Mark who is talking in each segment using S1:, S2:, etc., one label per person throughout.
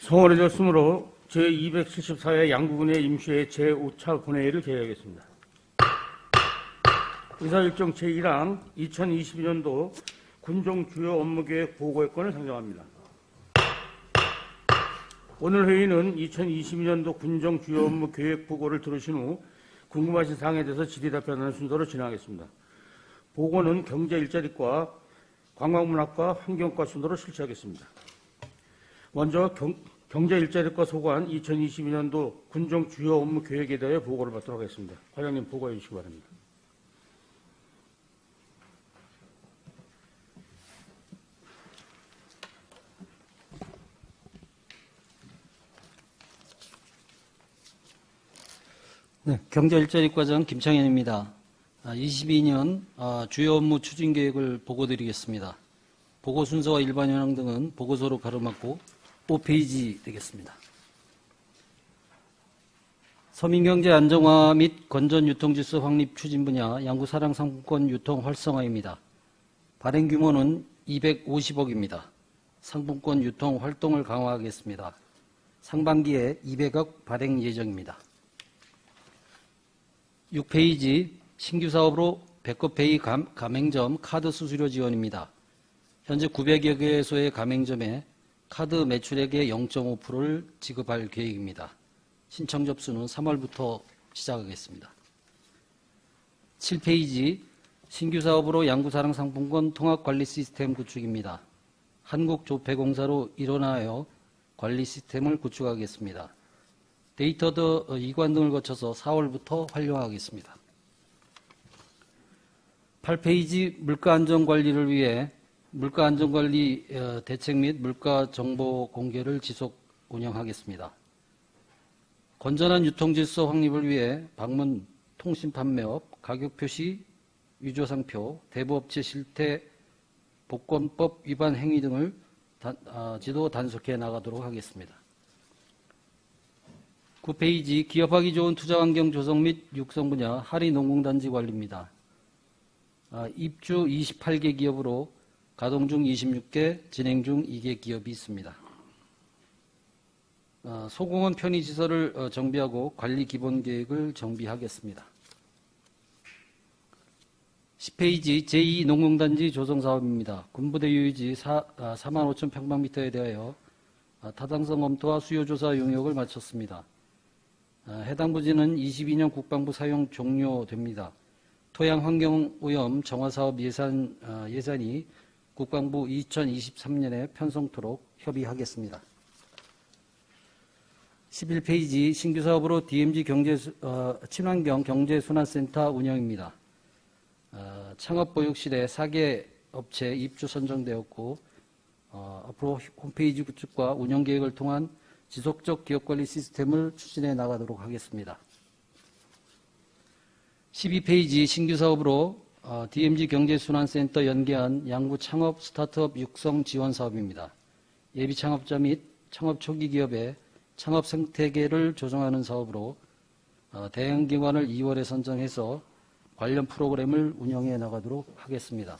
S1: 성원해졌으므로 제274회 양구군의 임시회 제5차 본회의를 개회하겠습니다. 의사일정 제1항 2022년도 군종 주요 업무계획 보고의 건을 상정합니다. 오늘 회의는 2022년도 군정 주요 업무 계획 보고를 들으신 후 궁금하신 사항에 대해서 질의답변하는 순서로 진행하겠습니다. 보고는 경제 일자리과 관광문화과 환경과 순서로 실시하겠습니다. 먼저 경제 일자리과 소관 2022년도 군정 주요 업무 계획에 대해 보고를 받도록 하겠습니다. 과장님 보고해 주시기 바랍니다.
S2: 네, 경제일자리과장 김창현입니다. 22년 주요 업무 추진 계획을 보고드리겠습니다. 보고 순서와 일반 현황 등은 보고서로 가로막고 5페이지 되겠습니다. 서민경제 안정화 및 건전 유통질서 확립 추진 분야 양구 사랑 상품권 유통 활성화입니다. 발행 규모는 250억입니다. 상품권 유통 활동을 강화하겠습니다. 상반기에 200억 발행 예정입니다. 6페이지 신규 사업으로 백업페이 가맹점 카드 수수료 지원입니다. 현재 900여 개소의 가맹점에 카드 매출액의 0.5%를 지급할 계획입니다. 신청 접수는 3월부터 시작하겠습니다. 7페이지 신규 사업으로 양구사랑 상품권 통합관리 시스템 구축입니다. 한국조폐공사로 일원하여 관리 시스템을 구축하겠습니다. 데이터 이관 등을 거쳐서 4월부터 활용하겠습니다. 8페이지 물가안전관리를 위해 물가안전관리 대책 및 물가정보 공개를 지속 운영하겠습니다. 건전한 유통질서 확립을 위해 방문 통신판매업, 가격표시, 위조상표, 대부업체 실태, 복권법 위반 행위 등을 지도 단속해 나가도록 하겠습니다. 9페이지 기업하기 좋은 투자환경 조성 및 육성 분야 하리농공단지 관리입니다. 입주 28개 기업으로 가동 중 26개, 진행 중 2개 기업이 있습니다. 소공원 편의시설을 정비하고 관리 기본계획을 정비하겠습니다. 10페이지 제2농공단지 조성사업입니다. 군부대 유유지 45,000평방미터에 대하여 타당성 검토와 수요조사 용역을 마쳤습니다. 해당 부지는 22년 국방부 사용 종료됩니다. 토양환경오염 정화사업 예산이 국방부 2023년에 편성토록 협의하겠습니다. 11페이지 신규 사업으로 DMG 친환경 경제순환센터 운영입니다. 창업보육실에 4개 업체 입주 선정되었고 앞으로 홈페이지 구축과 운영계획을 통한 지속적 기업관리 시스템을 추진해 나가도록 하겠습니다. 12페이지 신규 사업으로 DMG 경제순환센터 연계한 양구 창업 스타트업 육성 지원 사업입니다. 예비 창업자 및 창업 초기 기업의 창업 생태계를 조성하는 사업으로 대형기관을 2월에 선정해서 관련 프로그램을 운영해 나가도록 하겠습니다.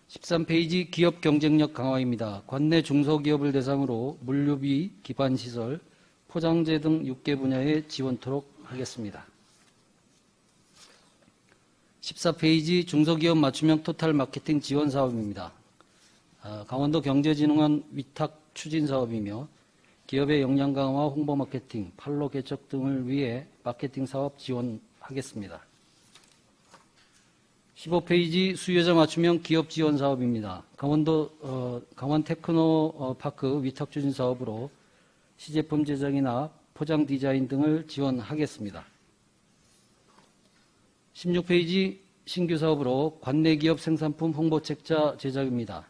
S2: 13페이지 기업 경쟁력 강화입니다. 관내 중소기업을 대상으로 물류비, 기반시설, 포장재 등 6개 분야에 지원토록 하겠습니다. 14페이지 중소기업 맞춤형 토탈 마케팅 지원 사업입니다. 강원도 경제진흥원 위탁 추진 사업이며 기업의 역량 강화, 홍보 마케팅, 판로 개척 등을 위해 마케팅 사업 지원하겠습니다. 15페이지 수요자 맞춤형 기업 지원 사업입니다. 강원 테크노파크 위탁 추진 사업으로 시제품 제작이나 포장 디자인 등을 지원하겠습니다. 16페이지 신규 사업으로 관내 기업 생산품 홍보책자 제작입니다.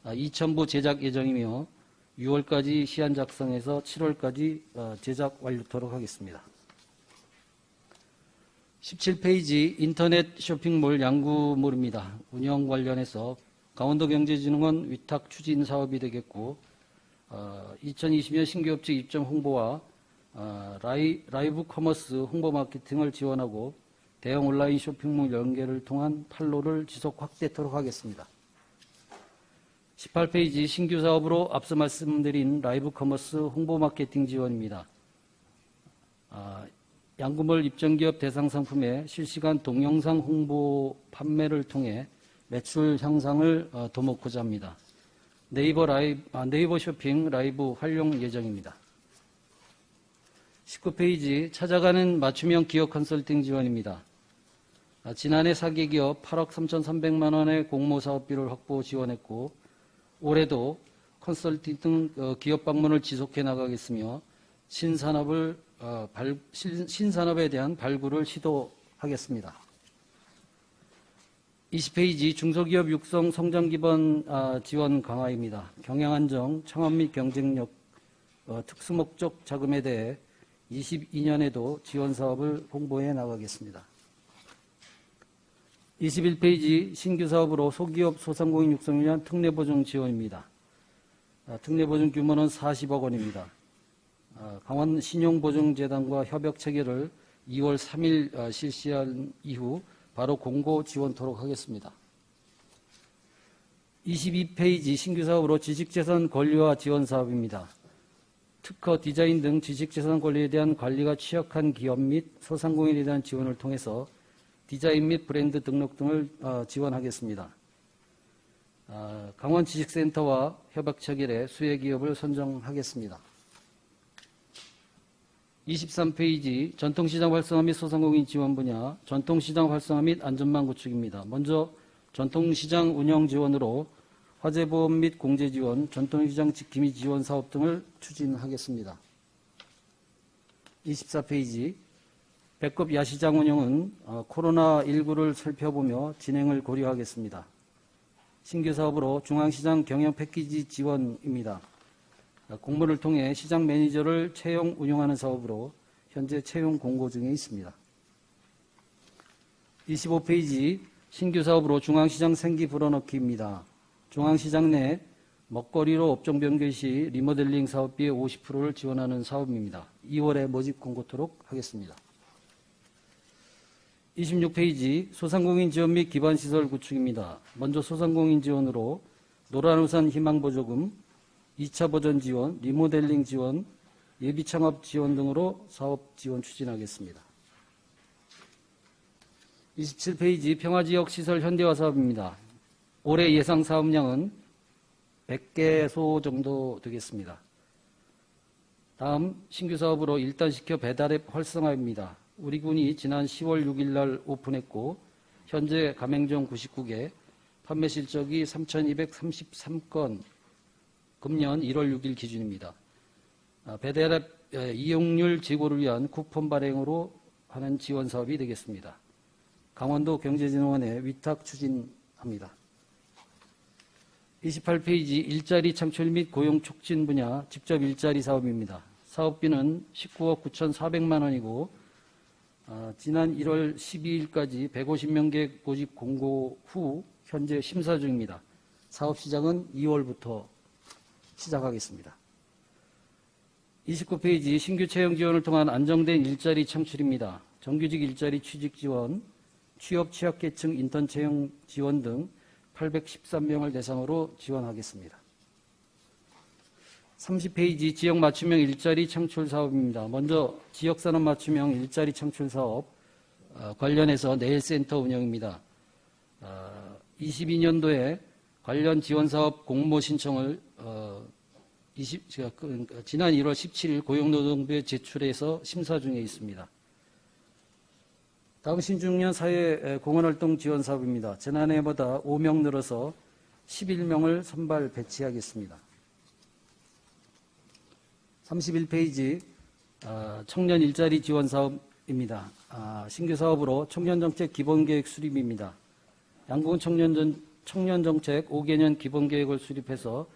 S2: 2,000부 제작 예정이며 6월까지 시안 작성해서 7월까지 제작 완료토록 하겠습니다. 17페이지 인터넷 쇼핑몰 양구몰입니다. 운영 관련해서 강원도경제진흥원 위탁 추진 사업이 되겠고 2020년 신규업체 입점 홍보와 라이브 커머스 홍보 마케팅을 지원하고 대형 온라인 쇼핑몰 연계를 통한 판로를 지속 확대토록 하겠습니다. 18페이지 신규 사업으로 앞서 말씀드린 라이브 커머스 홍보 마케팅 지원입니다. 양구몰 입점기업 대상 상품의 실시간 동영상 홍보 판매를 통해 매출 향상을 도모고자 합니다. 네이버 쇼핑 라이브 활용 예정입니다. 19페이지 찾아가는 맞춤형 기업 컨설팅 지원입니다. 지난해 4개 기업 8억 3,300만 원의 공모 사업비를 확보 지원했고 올해도 컨설팅 등 기업 방문을 지속해 나가겠으며 신산업에 대한 발굴을 시도하겠습니다. 20페이지 중소기업 육성 성장 기반 지원 강화입니다. 경영안정, 창업 및 경쟁력, 특수목적 자금에 대해 22년에도 지원 사업을 홍보해 나가겠습니다. 21페이지 신규 사업으로 소기업 소상공인 육성을 위한 특례보증 지원입니다. 특례보증 규모는 40억 원입니다. 강원 신용보증재단과 협약 체결을 2월 3일 실시한 이후 바로 공고 지원토록 하겠습니다. 22페이지 신규 사업으로 지식재산 권리화 지원 사업입니다. 특허, 디자인 등 지식재산 권리에 대한 관리가 취약한 기업 및 소상공인에 대한 지원을 통해서 디자인 및 브랜드 등록 등을 지원하겠습니다. 강원 지식센터와 협약 체결해 수혜 기업을 선정하겠습니다. 23페이지 전통시장 활성화 및 소상공인 지원 분야 전통시장 활성화 및 안전망 구축입니다. 먼저 전통시장 운영 지원으로 화재보험 및 공제 지원, 전통시장 지킴이 지원 사업 등을 추진하겠습니다. 24페이지 배급 야시장 운영은 코로나19를 살펴보며 진행을 고려하겠습니다. 신규 사업으로 중앙시장 경영 패키지 지원입니다. 공모를 통해 시장 매니저를 채용 운영하는 사업으로 현재 채용 공고 중에 있습니다. 25페이지 신규 사업으로 중앙시장 생기 불어넣기입니다. 중앙시장 내 먹거리로 업종 변경 시 리모델링 사업비의 50%를 지원하는 사업입니다. 2월에 모집 공고토록 하겠습니다. 26페이지 소상공인 지원 및 기반시설 구축입니다. 먼저 소상공인 지원으로 노란우산 희망보조금, 2차 버전 지원, 리모델링 지원, 예비창업 지원 등으로 사업 지원 추진하겠습니다. 27페이지 평화지역 시설 현대화 사업입니다. 올해 예상 사업량은 100개소 정도 되겠습니다. 다음 신규 사업으로 일단시켜 배달앱 활성화입니다. 우리 군이 지난 10월 6일 날 오픈했고 현재 가맹점 99개, 판매 실적이 3,233건, 금년 1월 6일 기준입니다. 배달앱 이용률 제고를 위한 쿠폰 발행으로 하는 지원 사업이 되겠습니다. 강원도 경제진흥원에 위탁 추진합니다. 28페이지 일자리 창출 및 고용 촉진 분야 직접 일자리 사업입니다. 사업비는 19억 9,400만 원이고 지난 1월 12일까지 150명계 모집 공고 후 현재 심사 중입니다. 사업 시작은 2월부터 시작하겠습니다. 29페이지 신규 채용 지원을 통한 안정된 일자리 창출입니다. 정규직 일자리 취직 지원, 취업 취약계층 인턴 채용 지원 등 813명을 대상으로 지원하겠습니다. 30페이지 지역 맞춤형 일자리 창출 사업입니다. 먼저 지역산업 맞춤형 일자리 창출 사업 관련해서 내일센터 운영입니다. 22년도에 관련 지원사업 공모 신청을 지난 1월 17일 고용노동부에 제출해서 심사 중에 있습니다. 다음 신중년 사회 공헌활동 지원 사업입니다. 지난해보다 5명 늘어서 11명을 선발 배치하겠습니다. 31페이지 청년 일자리 지원 사업입니다. 신규 사업으로 청년정책 기본계획 수립입니다. 양구군 청년정책 5개년 기본계획을 수립해서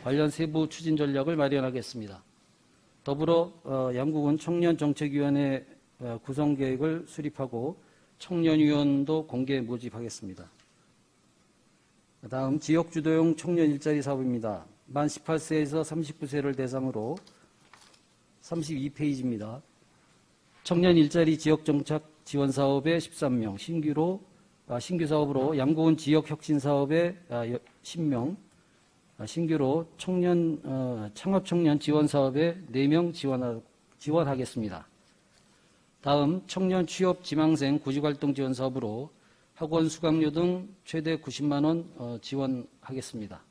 S2: 관련 세부 추진 전략을 마련하겠습니다. 더불어 양구군 청년정책위원회 구성계획을 수립하고 청년위원도 공개 모집하겠습니다. 다음 지역주도형 청년 일자리 사업입니다. 만 18세에서 39세를 대상으로 32페이지입니다. 청년 일자리 지역정착 지원 사업에 13명, 신규 사업으로 양구군 지역혁신 사업에 10명, 신규로 창업 청년 지원 사업에 4명 지원하겠습니다. 다음 청년 취업 지망생 구직활동 지원 사업으로 학원 수강료 등 최대 90만 원 지원하겠습니다.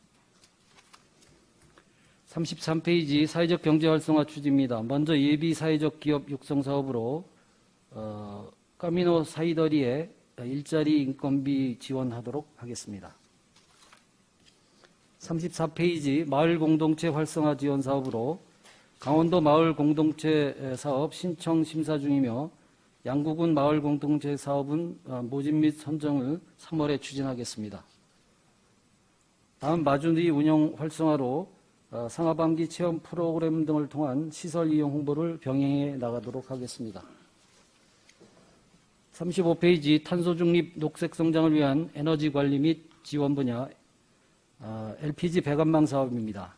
S2: 33페이지 사회적 경제 활성화 추진입니다. 먼저 예비 사회적 기업 육성 사업으로 까미노 사이더리에 일자리 인건비 지원하도록 하겠습니다. 34페이지 마을 공동체 활성화 지원 사업으로 강원도 마을 공동체 사업 신청 심사 중이며 양구군 마을 공동체 사업은 모집 및 선정을 3월에 추진하겠습니다. 다음 마주리 운영 활성화로 상하반기 체험 프로그램 등을 통한 시설 이용 홍보를 병행해 나가도록 하겠습니다. 35페이지 탄소 중립 녹색 성장을 위한 에너지 관리 및 지원 분야 LPG 배관망 사업입니다.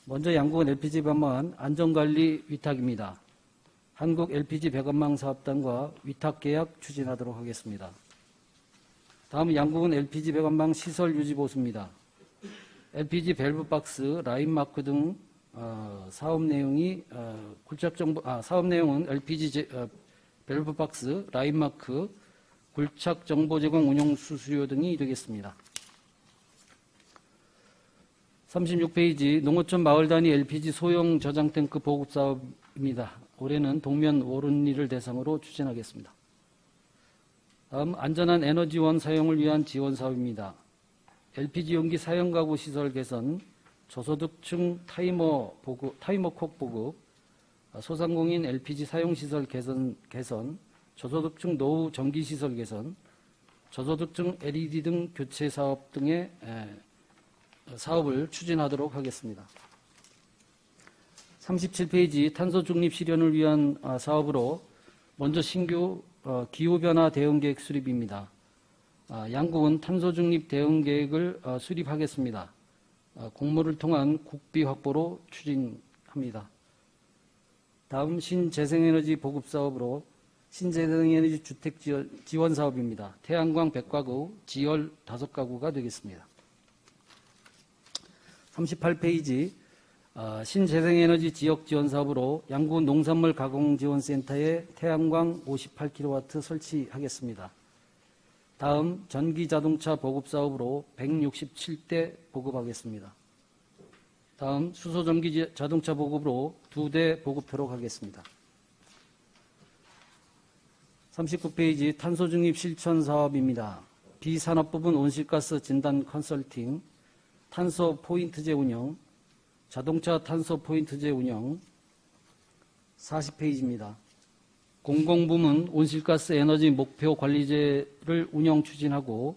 S2: 먼저 양구군 LPG 배관망 안전관리 위탁입니다. 한국 LPG 배관망 사업단과 위탁 계약 추진하도록 하겠습니다. 다음 양구군 LPG 배관망 시설 유지 보수입니다. LPG 밸브 박스, 라인 마크 등 사업 내용은 LPG 밸브 박스, 라인 마크, 굴착 정보 제공 운용 수수료 등이 되겠습니다. 36페이지 농어촌 마을 단위 LPG 소형 저장 탱크 보급 사업입니다. 올해는 동면 오른리를 대상으로 추진하겠습니다. 다음 안전한 에너지원 사용을 위한 지원 사업입니다. LPG 용기 사용 가구 시설 개선, 저소득층 타이머콕 보급, 소상공인 LPG 사용 시설 개선, 저소득층 노후 전기 시설 개선, 저소득층 LED 등 교체 사업 등의 사업을 추진하도록 하겠습니다. 37페이지 탄소 중립 실현을 위한 사업으로 먼저 신규 기후변화 대응계획 수립입니다. 양구군 탄소 중립 대응계획을 수립하겠습니다. 공모를 통한 국비 확보로 추진합니다. 다음 신재생에너지 보급 사업으로 신재생에너지 주택 지원 사업입니다. 태양광 100가구, 지열 5가구가 되겠습니다. 38페이지 신재생에너지 지역 지원 사업으로 양구군 농산물 가공지원센터에 태양광 58kW 설치하겠습니다. 다음 전기자동차 보급 사업으로 167대 보급하겠습니다. 다음 수소전기 자동차 보급으로 2대 보급하도록 하겠습니다. 39페이지 탄소중립 실천 사업입니다. 비산업 부분 온실가스 진단 컨설팅, 탄소 포인트제 운영, 자동차 탄소 포인트제 운영. 40페이지입니다. 공공부문 온실가스 에너지 목표 관리제를 운영 추진하고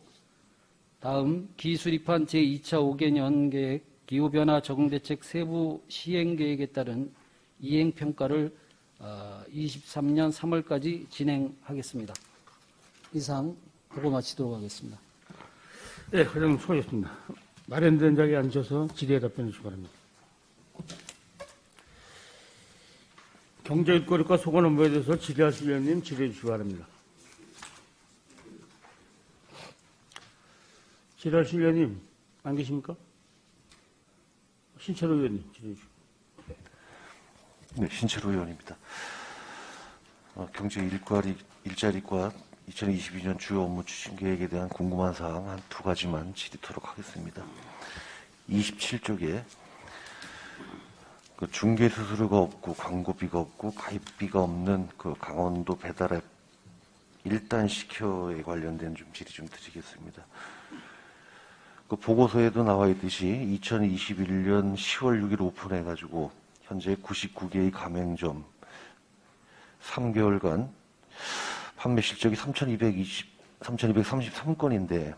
S2: 다음 기수립한 제2차 5개년 계획 기후변화 적응대책 세부 시행계획에 따른 이행평가를 23년 3월까지 진행하겠습니다. 이상 보고 마치도록 하겠습니다.
S1: 네, 회장님 수고하셨습니다. 마련된 자리에 앉아서 질의에 답변해 주시기 바랍니다. 경제 일거리과 소관 업무에 대해서 질의하실 위원님 질의해 주시기 바랍니다. 질의하실 위원님 안 계십니까? 신철호 의원님 질의해 주시기 바랍니다.
S3: 네, 신철호 의원입니다. 경제 일자리과 2022년 주요 업무 추진 계획에 대한 궁금한 사항 한 2가지만 질의토록 하겠습니다. 27쪽에 그 중개 수수료가 없고 광고비가 없고 가입비가 없는 그 강원도 배달앱 1단 시켜에 관련된 질의 좀 드리겠습니다. 그 보고서에도 나와 있듯이 2021년 10월 6일 오픈해가지고 현재 99개의 가맹점 3개월간 판매 실적이 3,233건인데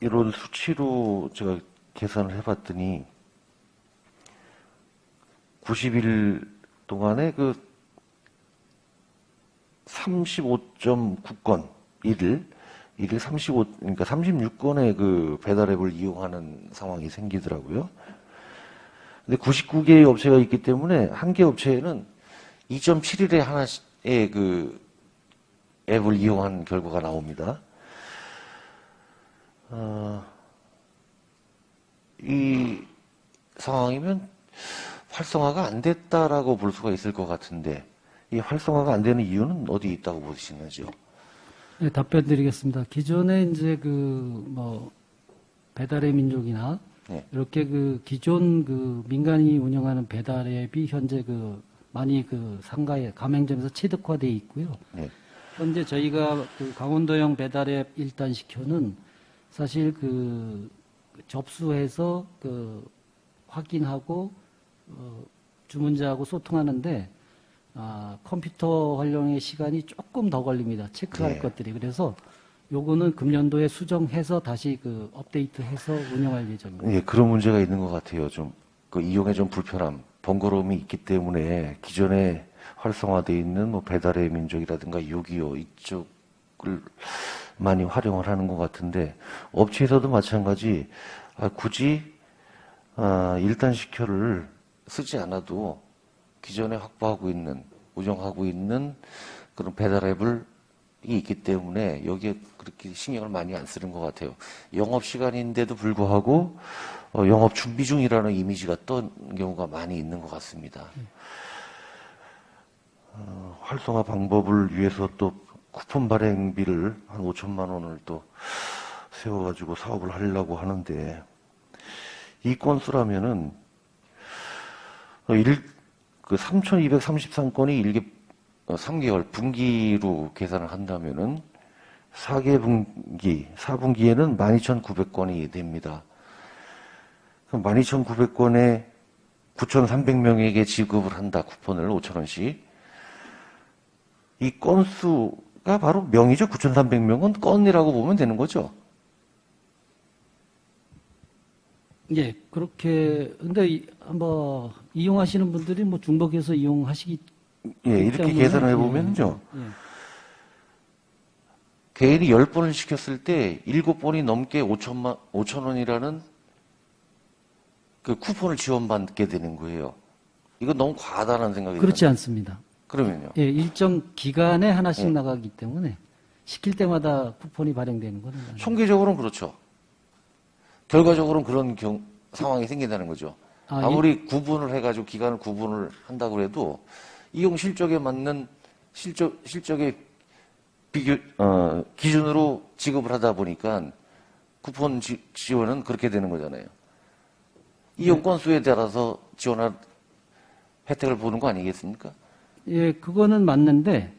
S3: 이런 수치로 제가 계산을 해봤더니 90일 동안에 그 35.9건 일일 35 그러니까 36건의 그 배달앱을 이용하는 상황이 생기더라고요. 근데 99개의 업체가 있기 때문에 한 개 업체에는 2.7일에 하나의 그 앱을 이용한 결과가 나옵니다. 이 상황이면 활성화가 안 됐다라고 볼 수가 있을 것 같은데 이 활성화가 안 되는 이유는 어디 있다고 보시는지요?
S2: 네, 답변 드리겠습니다. 기존에 이제 배달의 민족이나
S3: 네.
S2: 이렇게 기존 민간이 운영하는 배달 앱이 현재 많이 상가에 가맹점에서 취득화되어 있고요.
S3: 네.
S2: 현재 저희가 강원도형 배달 앱 1단식효는 사실 접수해서 확인하고 주문자하고 소통하는데 컴퓨터 활용의 시간이 조금 더 걸립니다. 체크할
S3: 네.
S2: 것들이. 그래서 요거는 금년도에 수정해서 다시 업데이트해서 운영할 예정입니다.
S3: 예, 그런 문제가 있는 것 같아요. 좀 이용에 좀 불편함, 번거로움이 있기 때문에 기존에 활성화되어 있는 배달의 민족이라든가 625 이쪽을 많이 활용을 하는 것 같은데 업체에서도 마찬가지 굳이 1단식효를 쓰지 않아도 기존에 확보하고 있는 운영하고 있는 그런 배달 앱을 있기 때문에 여기에 그렇게 신경을 많이 안 쓰는 것 같아요. 영업 시간인데도 불구하고 영업 준비 중이라는 이미지가 떤 경우가 많이 있는 것 같습니다. 활성화 방법을 위해서 또 쿠폰 발행비를 한 5천만 원을 또 세워가지고 사업을 하려고 하는데 이 건수라면은 3,233건이 3개월 분기로 계산을 한다면은 4분기에는 12,900건이 됩니다. 그럼 12,900건에 9,300명에게 지급을 한다, 쿠폰을 5,000원씩. 이 건수가 바로 명이죠. 9,300명은 건이라고 보면 되는 거죠.
S2: 예, 근데 한번 이용하시는 분들이 중복해서 이용하시기
S3: 예, 이렇게
S2: 때문에,
S3: 계산을 해보면요.
S2: 예.
S3: 개인이 10번을 시켰을 때 7번이 넘게 5,000원이라는 그 쿠폰을 지원받게 되는 거예요. 이거 너무 과하다는 생각이
S2: 그렇지
S3: 드는데.
S2: 않습니다.
S3: 그러면요.
S2: 예, 일정 기간에 하나씩
S3: 예.
S2: 나가기 때문에 시킬 때마다 쿠폰이 발행되는 거는 아니에요.
S3: 총계적으로는 그렇죠. 결과적으로는 그런 상황이 생긴다는 거죠. 아무리 구분을 해가지고 기간을 구분을 한다고 해도 이용 실적에 맞는 실적의 기준으로 지급을 하다 보니까 쿠폰 지원은 그렇게 되는 거잖아요. 이용 건수에 따라서 지원할 혜택을 보는 거 아니겠습니까?
S2: 예, 그거는 맞는데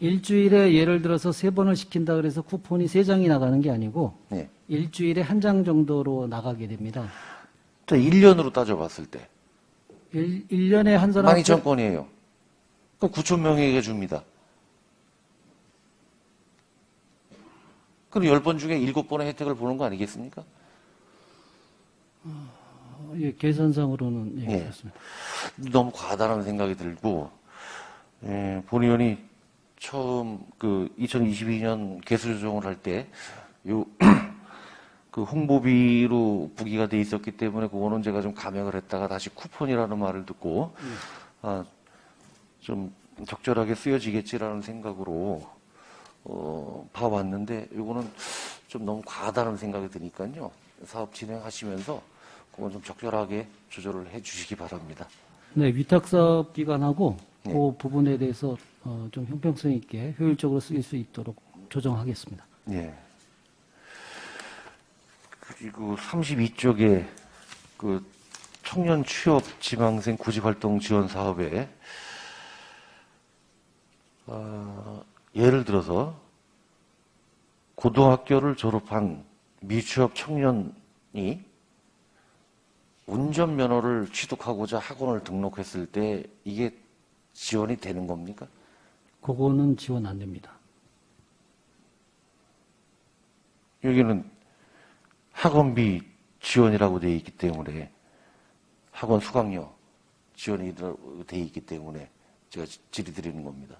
S2: 일주일에 예를 들어서 3번을 시킨다 그래서 쿠폰이 3장이 나가는 게 아니고
S3: 네.
S2: 일주일에 1장 정도로 나가게 됩니다.
S3: 자, 1년으로 따져봤을 때
S2: 1년에 한 사람
S3: 12,000건이에요. 그럼 9,000명에게 줍니다. 그럼 10번 중에 7번의 혜택을 보는 거 아니겠습니까?
S2: 예, 계산상으로는 예,
S3: 예.
S2: 그렇습니다.
S3: 너무 과하다는 생각이 들고, 본 의원이 처음 2022년 개수 조정을 할 때, 그 홍보비로 부기가 돼 있었기 때문에 그거는 제가 좀 감액을 했다가 다시 쿠폰이라는 말을 듣고, 좀 적절하게 쓰여지겠지라는 생각으로, 봐왔는데, 이거는 좀 너무 과하다는 생각이 드니까요. 사업 진행하시면서 그건 좀 적절하게 조절을 해 주시기 바랍니다.
S2: 네, 위탁사업 기간하고
S3: 네.
S2: 그 부분에 대해서 좀 형평성 있게 효율적으로 쓰일 수 있도록 조정하겠습니다.
S3: 예. 그리고 32쪽에 그 청년 취업 지망생 구직활동 지원 사업에 예를 들어서 고등학교를 졸업한 미취업 청년이 운전면허를 취득하고자 학원을 등록했을 때 이게 지원이 되는 겁니까?
S2: 그거는 지원 안 됩니다.
S3: 여기는 학원비 지원이라고 되어 있기 때문에 학원 수강료 지원이 되어 있기 때문에 제가 질의드리는 겁니다.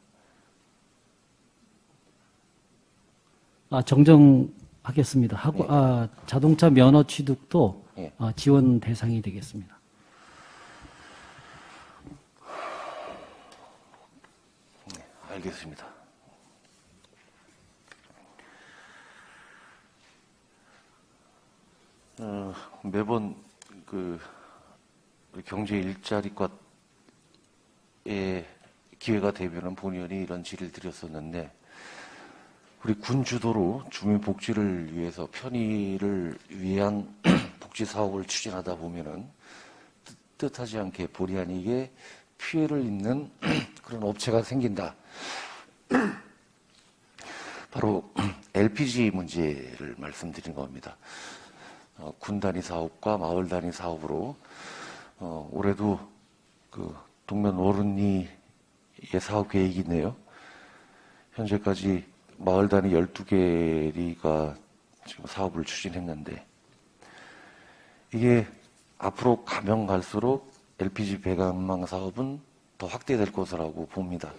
S2: 정정하겠습니다.
S3: 네.
S2: 자동차 면허 취득도
S3: 예.
S2: 지원 대상이 되겠습니다.
S3: 네, 알겠습니다. 매번 그 경제 일자리과에 기회가 되면은 본의원이 이런 질의를 드렸었는데, 우리 군 주도로 주민 복지를 위해서 편의를 위한 복지 사업을 추진하다 보면은 뜻하지 않게 본의 아니게 피해를 입는 그런 업체가 생긴다. 바로 LPG 문제를 말씀드린 겁니다. 군 단위 사업과 마을 단위 사업으로 올해도 그 동면 워른리의 사업 계획이 있네요. 현재까지 마을 단위 12개리가 지금 사업을 추진했는데, 이게 앞으로 가면 갈수록 LPG 배관망 사업은 더 확대될 것이라고 봅니다.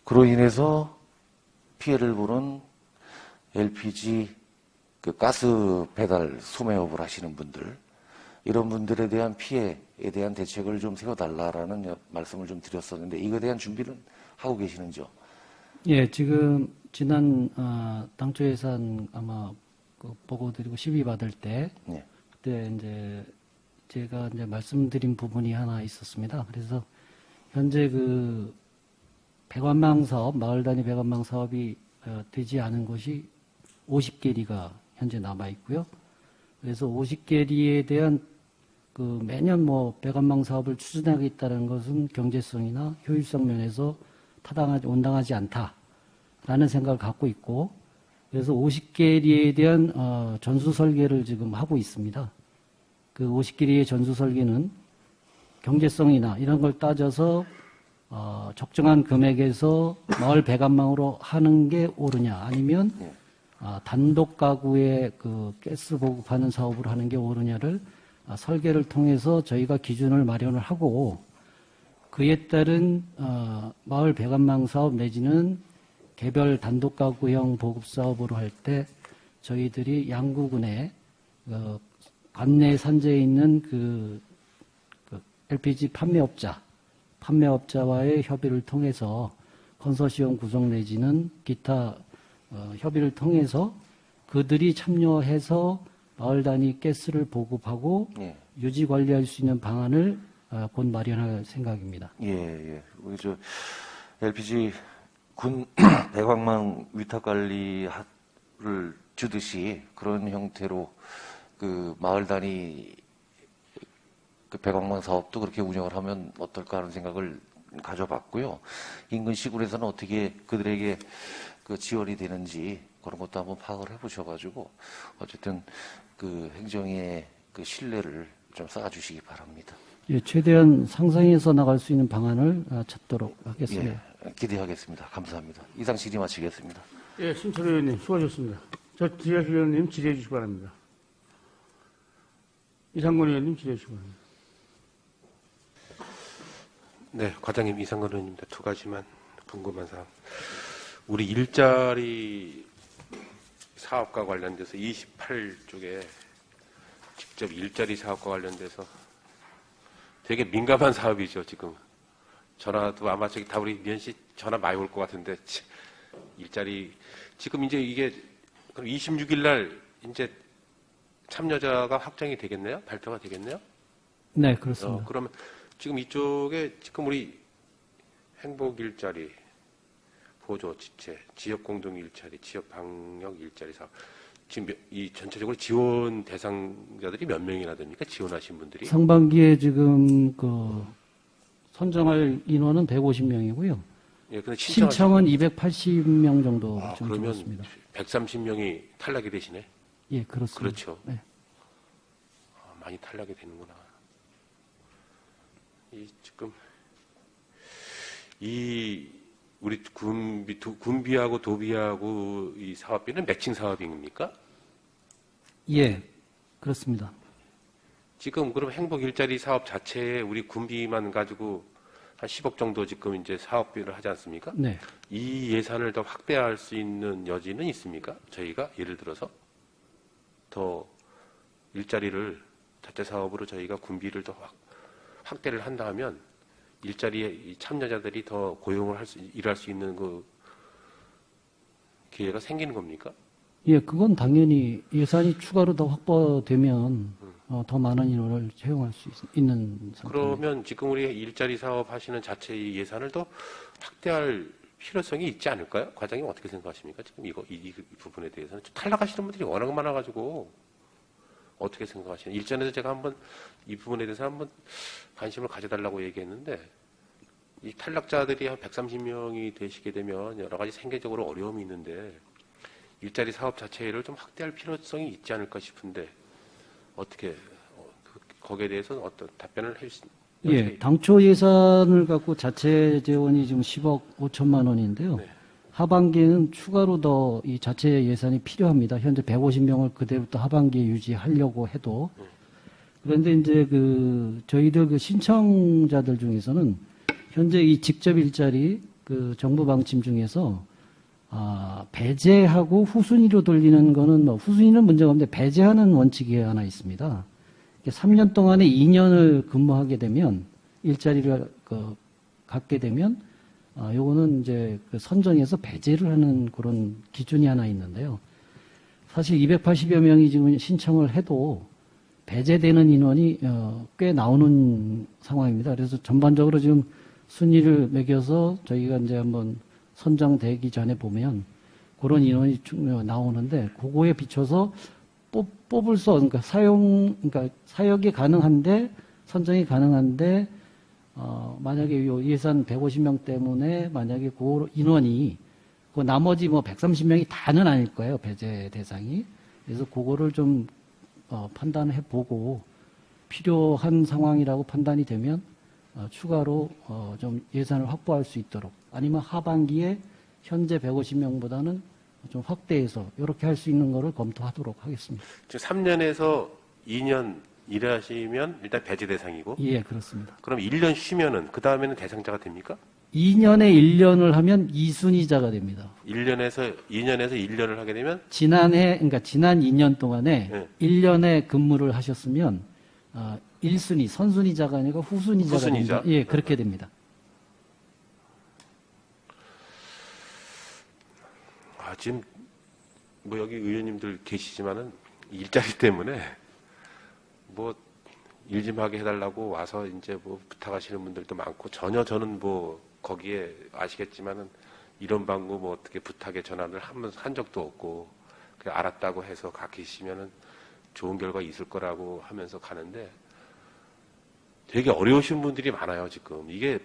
S3: 그로 인해서 피해를 보는 LPG 그 가스 배달 소매업을 하시는 분들, 이런 분들에 대한 피해에 대한 대책을 좀 세워달라라는 말씀을 좀 드렸었는데, 이거에 대한 준비는 하고 계시는지요?
S2: 예, 지금 지난 당초 예산 아마 그 보고 드리고 심의 받을 때
S3: 네.
S2: 그때 이제 제가 이제 말씀드린 부분이 하나 있었습니다. 그래서 현재 그 배관망 사업, 마을 단위 배관망 사업이 되지 않은 곳이 50개리가 현재 남아 있고요. 그래서 50개리에 대한 그 매년 뭐 배관망 사업을 추진하겠다는 것은 경제성이나 효율성 면에서 온당하지 않다라는 생각을 갖고 있고, 그래서 50개리에 대한 전수 설계를 지금 하고 있습니다. 그 50개리의 전수 설계는 경제성이나 이런 걸 따져서 적정한 금액에서 마을 배관망으로 하는 게 옳으냐, 아니면 단독 가구에 그 가스 보급하는 사업을 하는 게 옳으냐를 설계를 통해서 저희가 기준을 마련을 하고, 그에 따른 마을 배관망 사업 내지는 개별 단독 가구형 보급 사업으로 할 때 저희들이 양구군에 관내 산재에 있는 그 LPG 판매업자와의 협의를 통해서 컨소시엄 구성 내지는 기타 협의를 통해서 그들이 참여해서 마을 단위 가스를 보급하고
S3: 예.
S2: 유지 관리할 수 있는 방안을 곧 마련할 생각입니다.
S3: 예. 우리 저 LPG 군 배관망 위탁 관리를 주듯이 그런 형태로 그 마을 단위 그 배관망 사업도 그렇게 운영을 하면 어떨까 하는 생각을 가져봤고요. 인근 시군에서는 어떻게 그들에게 그 지원이 되는지 그런 것도 한번 파악을 해보셔가지고 어쨌든 그 행정의 그 신뢰를 좀 쌓아주시기 바랍니다.
S2: 예, 최대한 상상해서 나갈 수 있는 방안을 찾도록 하겠습니다.
S3: 예, 기대하겠습니다. 감사합니다. 이상 질의 마치겠습니다.
S1: 예, 신철 의원님 수고하셨습니다. 지하실 의원님 질의해 주시기 바랍니다. 이상권 의원님 질의해 주시기 바랍니다.
S4: 네, 과장님 이상건 의원입니다. 두 가지만 궁금한 사항. 우리 일자리 사업과 관련돼서 28쪽에 직접 일자리 사업과 관련돼서 되게 민감한 사업이죠, 지금. 전화도 아마 저기 다 우리 미연 씨 전화 많이 올 것 같은데, 일자리, 지금 이제 이게 26일 날 이제 참여자가 확정이 되겠네요? 발표가 되겠네요?
S2: 네, 그렇습니다.
S4: 그러면 지금 이쪽에 지금 우리 행복 일자리, 보조, 지체, 지역 공동 일자리, 지역 방역 일자리 사업. 지금 이 전체적으로 지원 대상자들이 몇 명이나 됩니까? 지원하신 분들이?
S2: 상반기에 지금 그 선정할 인원은 150명이고요.
S4: 예, 근데
S2: 신청은 280명 정도 지금
S4: 그러면
S2: 들어왔습니다.
S4: 130명이 탈락이 되시네.
S2: 예, 그렇습니다.
S4: 그렇죠.
S2: 네.
S4: 많이 탈락이 되는구나. 지금 우리 군비하고 도비하고 이 사업비는 매칭 사업입니까?
S2: 예, 그렇습니다.
S4: 지금 그럼 행복 일자리 사업 자체에 우리 군비만 가지고 한 10억 정도 지금 이제 사업비를 하지 않습니까?
S2: 네.
S4: 이 예산을 더 확대할 수 있는 여지는 있습니까? 저희가 예를 들어서 더 일자리를 자체 사업으로 저희가 군비를 더 확대를 한다 하면 일자리에 참여자들이 더 고용을 일할 수 있는 그 기회가 생기는 겁니까?
S2: 예, 그건 당연히 예산이 추가로 더 확보되면 더 많은 인원을 채용할 수 있는 상태입니다.
S4: 그러면 지금 우리 일자리 사업 하시는 자체의 예산을 더 확대할 필요성이 있지 않을까요? 과장님 어떻게 생각하십니까? 지금 이 부분에 대해서는 좀 탈락하시는 분들이 워낙 많아가지고 어떻게 생각하시나요? 일전에도 제가 한번 이 부분에 대해서 한번 관심을 가져달라고 얘기했는데 이 탈락자들이 한 130명이 되시게 되면 여러 가지 생계적으로 어려움이 있는데 일자리 사업 자체를 좀 확대할 필요성이 있지 않을까 싶은데 어떻게 거기에 대해서는 어떤 답변을
S2: 예, 당초 예산을 갖고 자체 재원이 지금 10억 5천만 원인데요.
S4: 네.
S2: 하반기에는 추가로 더 이 자체 예산이 필요합니다. 현재 150명을 그대로부터 하반기에 유지하려고 해도. 그런데 이제 저희들 신청자들 중에서는 현재 이 직접 일자리 정부 방침 중에서 배제하고 후순위로 돌리는 거는 후순위는 문제가 없는데 배제하는 원칙이 하나 있습니다. 3년 동안에 2년을 근무하게 되면 일자리를 갖게 되면 요거는 이제 선정해서 배제를 하는 그런 기준이 하나 있는데요. 사실 280여 명이 지금 신청을 해도 배제되는 인원이 꽤 나오는 상황입니다. 그래서 전반적으로 지금 순위를 매겨서 저희가 이제 한번 선정되기 전에 보면 그런 인원이 나오는데 그거에 비춰서 뽑을 수 그러니까 사역이 가능한데 선정이 가능한데 만약에 요 예산 150명 때문에 만약에 그 인원이 그 나머지 130명이 다는 아닐 거예요. 배제 대상이. 그래서 그거를 좀 판단해 보고 필요한 상황이라고 판단이 되면 추가로 좀 예산을 확보할 수 있도록 아니면 하반기에 현재 150명보다는 좀 확대해서 이렇게 할 수 있는 거를 검토하도록 하겠습니다.
S4: 지금 3년에서 2년 일하시면 일단 배제 대상이고
S2: 예, 그렇습니다.
S4: 그럼 1년 쉬면은 그 다음에는 대상자가 됩니까?
S2: 2년에 1년을 하면 2순위자가 됩니다.
S4: 2년에서 1년을 하게 되면
S2: 지난 2년 동안에
S4: 네.
S2: 1년에 근무를 하셨으면 1순위, 선순위자가 아니고 후순위자가
S4: 후순위자.
S2: 됩니다. 예, 그렇게 됩니다.
S4: 지금 여기 의원님들 계시지만은 일자리 때문에 일 좀 하게 해달라고 와서 이제 부탁하시는 분들도 많고 전혀 저는 거기에 아시겠지만은 이런 방구 어떻게 부탁에 전화를 한 적도 없고 그냥 알았다고 해서 가 계시면은 좋은 결과 있을 거라고 하면서 가는데 되게 어려우신 분들이 많아요 지금. 이게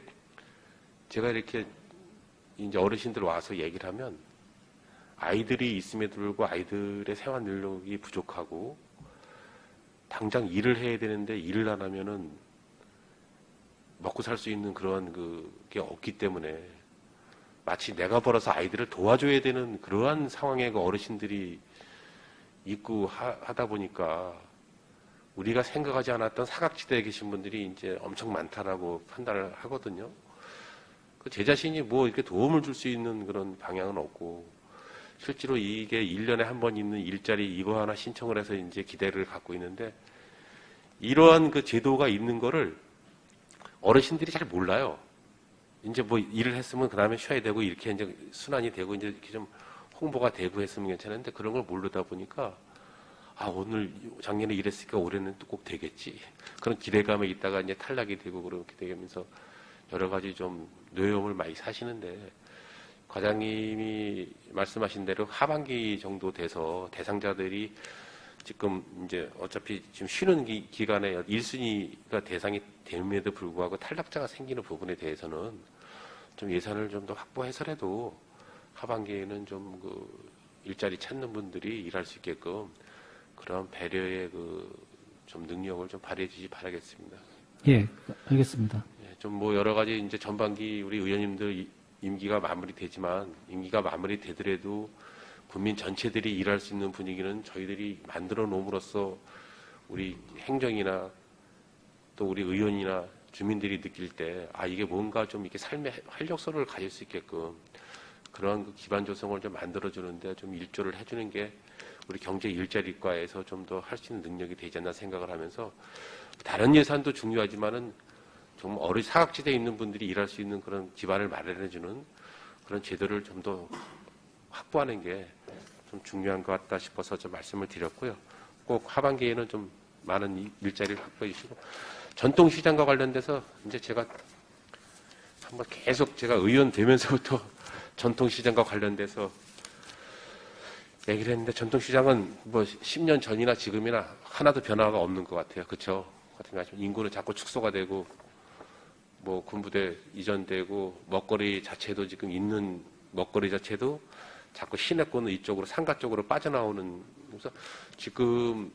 S4: 제가 이렇게 이제 어르신들 와서 얘기를 하면 아이들이 있음에도 불구하고 아이들의 생활 능력이 부족하고 당장 일을 해야 되는데 일을 안 하면은 먹고 살 수 있는 그런 게 없기 때문에 마치 내가 벌어서 아이들을 도와줘야 되는 그러한 상황에 어르신들이 있고 하다 보니까 우리가 생각하지 않았던 사각지대에 계신 분들이 이제 엄청 많다라고 판단을 하거든요. 제 자신이 이렇게 도움을 줄 수 있는 그런 방향은 없고 실제로 이게 1년에 한 번 있는 일자리 이거 하나 신청을 해서 이제 기대를 갖고 있는데 이러한 제도가 있는 거를 어르신들이 잘 몰라요. 이제 일을 했으면 그 다음에 쉬어야 되고 이렇게 이제 순환이 되고 이제 이렇게 좀 홍보가 되고 했으면 괜찮은데 그런 걸 모르다 보니까 오늘 작년에 일했으니까 올해는 또 꼭 되겠지. 그런 기대감에 있다가 이제 탈락이 되고 그렇게 되면서 여러 가지 좀 노여움을 많이 사시는데 과장님이 말씀하신 대로 하반기 정도 돼서 대상자들이 지금 이제 어차피 지금 쉬는 기간에 1순위가 대상이 됨에도 불구하고 탈락자가 생기는 부분에 대해서는 좀 예산을 좀 더 확보해서라도 하반기에는 좀 일자리 찾는 분들이 일할 수 있게끔 그런 배려의 좀 능력을 좀 발휘해 주시 바라겠습니다.
S2: 예, 알겠습니다.
S4: 좀 여러 가지 이제 전반기 우리 의원님들 임기가 마무리되지만 임기가 마무리되더라도 국민 전체들이 일할 수 있는 분위기는 저희들이 만들어 놓음으로써 우리 행정이나 또 우리 의원이나 주민들이 느낄 때 이게 뭔가 좀 이렇게 삶의 활력소를 가질 수 있게끔 그러한 기반 조성을 좀 만들어 주는데 좀 일조를 해주는 게 우리 경제 일자리과에서 좀 더 할 수 있는 능력이 되지 않나 생각을 하면서 다른 예산도 중요하지만은 좀 사각지대에 있는 분들이 일할 수 있는 그런 기반을 마련해주는 그런 제도를 좀 더 확보하는 게 좀 좀 중요한 것 같다 싶어서 좀 말씀을 드렸고요. 꼭 하반기에는 좀 많은 일자리를 확보해 주시고, 전통시장과 관련돼서 이제 제가 한번 계속 제가 의원 되면서부터 전통시장과 관련돼서 얘기를 했는데, 전통시장은 뭐 10년 전이나 지금이나 하나도 변화가 없는 것 같아요. 그렇죠? 인구는 자꾸 축소가 되고, 뭐 군부대 이전되고, 먹거리 자체도 지금 있는 먹거리 자체도 자꾸 시내권 이쪽으로 상가 쪽으로 빠져나오는. 그래서 지금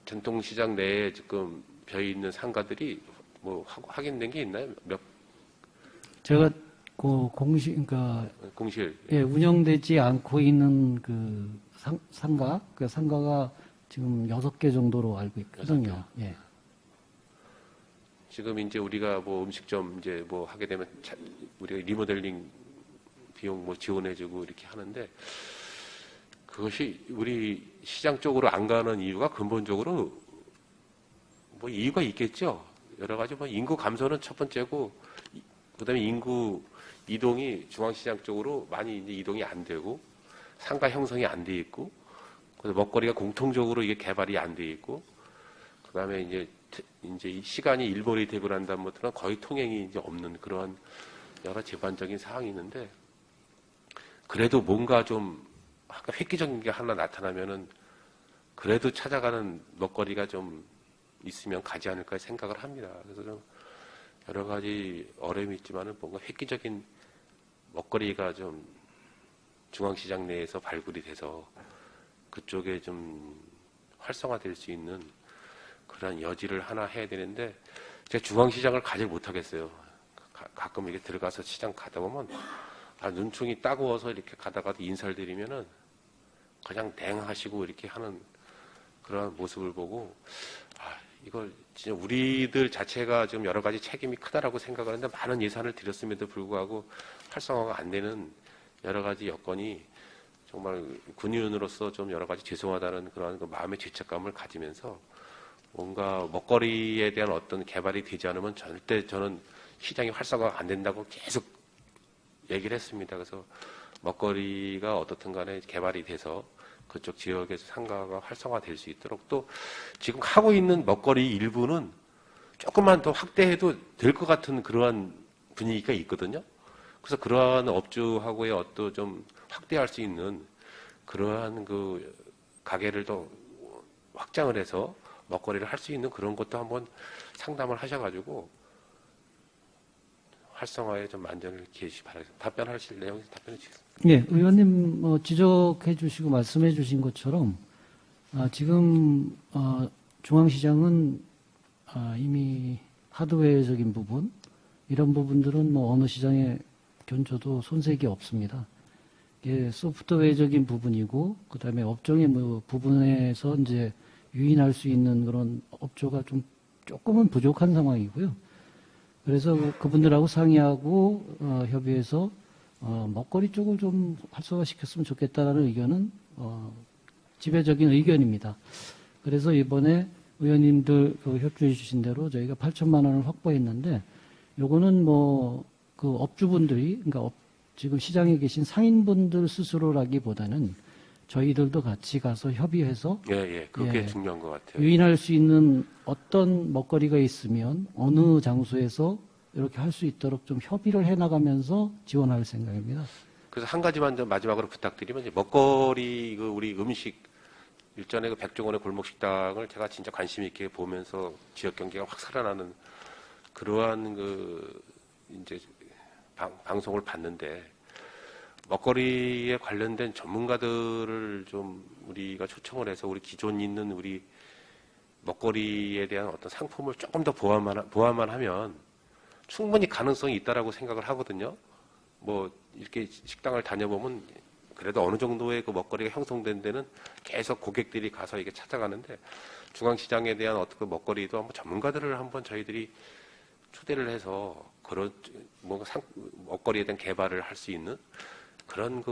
S4: 전통시장 내에 지금 벼 있는 상가들이 뭐 확인된 게 있나요?
S2: 제가 그 그러니까
S4: 공실.
S2: 예, 운영되지 않고 있는 그 상가, 그 상가가 지금 6개 정도로 알고 있거든요. 예.
S4: 지금 이제 우리가 뭐 음식점 이제 뭐 하게 되면 우리가 리모델링 비용 뭐 지원해주고 이렇게 하는데, 그것이 우리 시장 쪽으로 안 가는 이유가 근본적으로 뭐 이유가 있겠죠. 여러 가지 뭐 인구 감소는 첫 번째고, 그다음에 인구 이동이 중앙시장 쪽으로 많이 이제 이동이 안 되고, 상가 형성이 안 돼 있고, 그래서 먹거리가 공통적으로 이게 개발이 안 돼 있고, 그다음에 이제 이 시간이 일몰이 되고 난 다음부터는 거의 통행이 이제 없는 그런 여러 제반적인 상황이 있는데, 그래도 뭔가 좀 아까 획기적인 게 하나 나타나면은 그래도 찾아가는 먹거리가 좀 있으면 가지 않을까 생각을 합니다. 그래서 좀 여러 가지 어려움이 있지만은 뭔가 획기적인 먹거리가 좀 중앙시장 내에서 발굴이 돼서 그쪽에 좀 활성화될 수 있는 그런 여지를 하나 해야 되는데, 제가 중앙시장을 가지 못하겠어요. 가끔 이렇게 들어가서 시장 가다 보면 눈총이 따가워서 이렇게 가다가도 인사를 드리면은 그냥 댕 하시고 이렇게 하는 그런 모습을 보고, 이걸 진짜 우리들 자체가 지금 여러 가지 책임이 크다라고 생각을 하는데, 많은 예산을 들였음에도 불구하고 활성화가 안 되는 여러 가지 여건이 정말 군의원으로서 좀 여러 가지 죄송하다는 그런 그 마음의 죄책감을 가지면서, 뭔가 먹거리에 대한 어떤 개발이 되지 않으면 절대 저는 시장이 활성화가 안 된다고 계속 얘기를 했습니다. 그래서 먹거리가 어떻든 간에 개발이 돼서 그쪽 지역에서 상가가 활성화될 수 있도록, 또 지금 하고 있는 먹거리 일부는 조금만 더 확대해도 될 것 같은 그러한 분위기가 있거든요. 그래서 그러한 업주하고의 어떤 좀 확대할 수 있는 그러한 그 가게를 더 확장을 해서 먹거리를 할 수 있는 그런 것도 한번 상담을 하셔가지고 활성화에 좀 만전을 기해주시기 바라겠습니다. 답변하실 내용 답변해 주시겠습니다.
S2: 예, 의원님 뭐 지적해 주시고 말씀해 주신 것처럼 지금 중앙시장은 이미 하드웨어적인 부분, 이런 부분들은 뭐 어느 시장에 견줘도 손색이 없습니다. 이게 소프트웨어적인 부분이고, 그 다음에 업종의 뭐 부분에서 이제 유인할 수 있는 그런 업조가 조금은 부족한 상황이고요. 그래서 그분들하고 상의하고 협의해서 먹거리 쪽을 좀 활성화시켰으면 좋겠다라는 의견은 지배적인 의견입니다. 그래서 이번에 의원님들 협조해 주신 대로 저희가 8천만 원을 확보했는데, 요거는 뭐 그 업주분들이, 그러니까 지금 시장에 계신 상인분들 스스로라기보다는 저희들도 같이 가서 협의해서
S4: 그게 중요한 것 같아요.
S2: 유인할 수 있는 어떤 먹거리가 있으면 어느 장소에서 이렇게 할 수 있도록 좀 협의를 해나가면서 지원할 생각입니다.
S4: 그래서 한 가지만 좀 마지막으로 부탁드리면, 이제 먹거리 우리 음식 일전에 그 백종원의 골목식당을 제가 진짜 관심 있게 보면서 지역 경제가 확 살아나는 그러한 이제 방송을 봤는데, 먹거리에 관련된 전문가들을 좀 우리가 초청을 해서 우리 기존 있는 우리 먹거리에 대한 어떤 상품을 조금 더 보완만 하면 충분히 가능성이 있다라고 생각을 하거든요. 뭐 이렇게 식당을 다녀보면 그래도 어느 정도의 그 먹거리가 형성된 데는 계속 고객들이 가서 이게 찾아가는데, 중앙시장에 대한 어떤 그 먹거리도 한번 전문가들을 한번 저희들이 초대를 해서 그런 뭔가 먹거리에 대한 개발을 할 수 있는 그런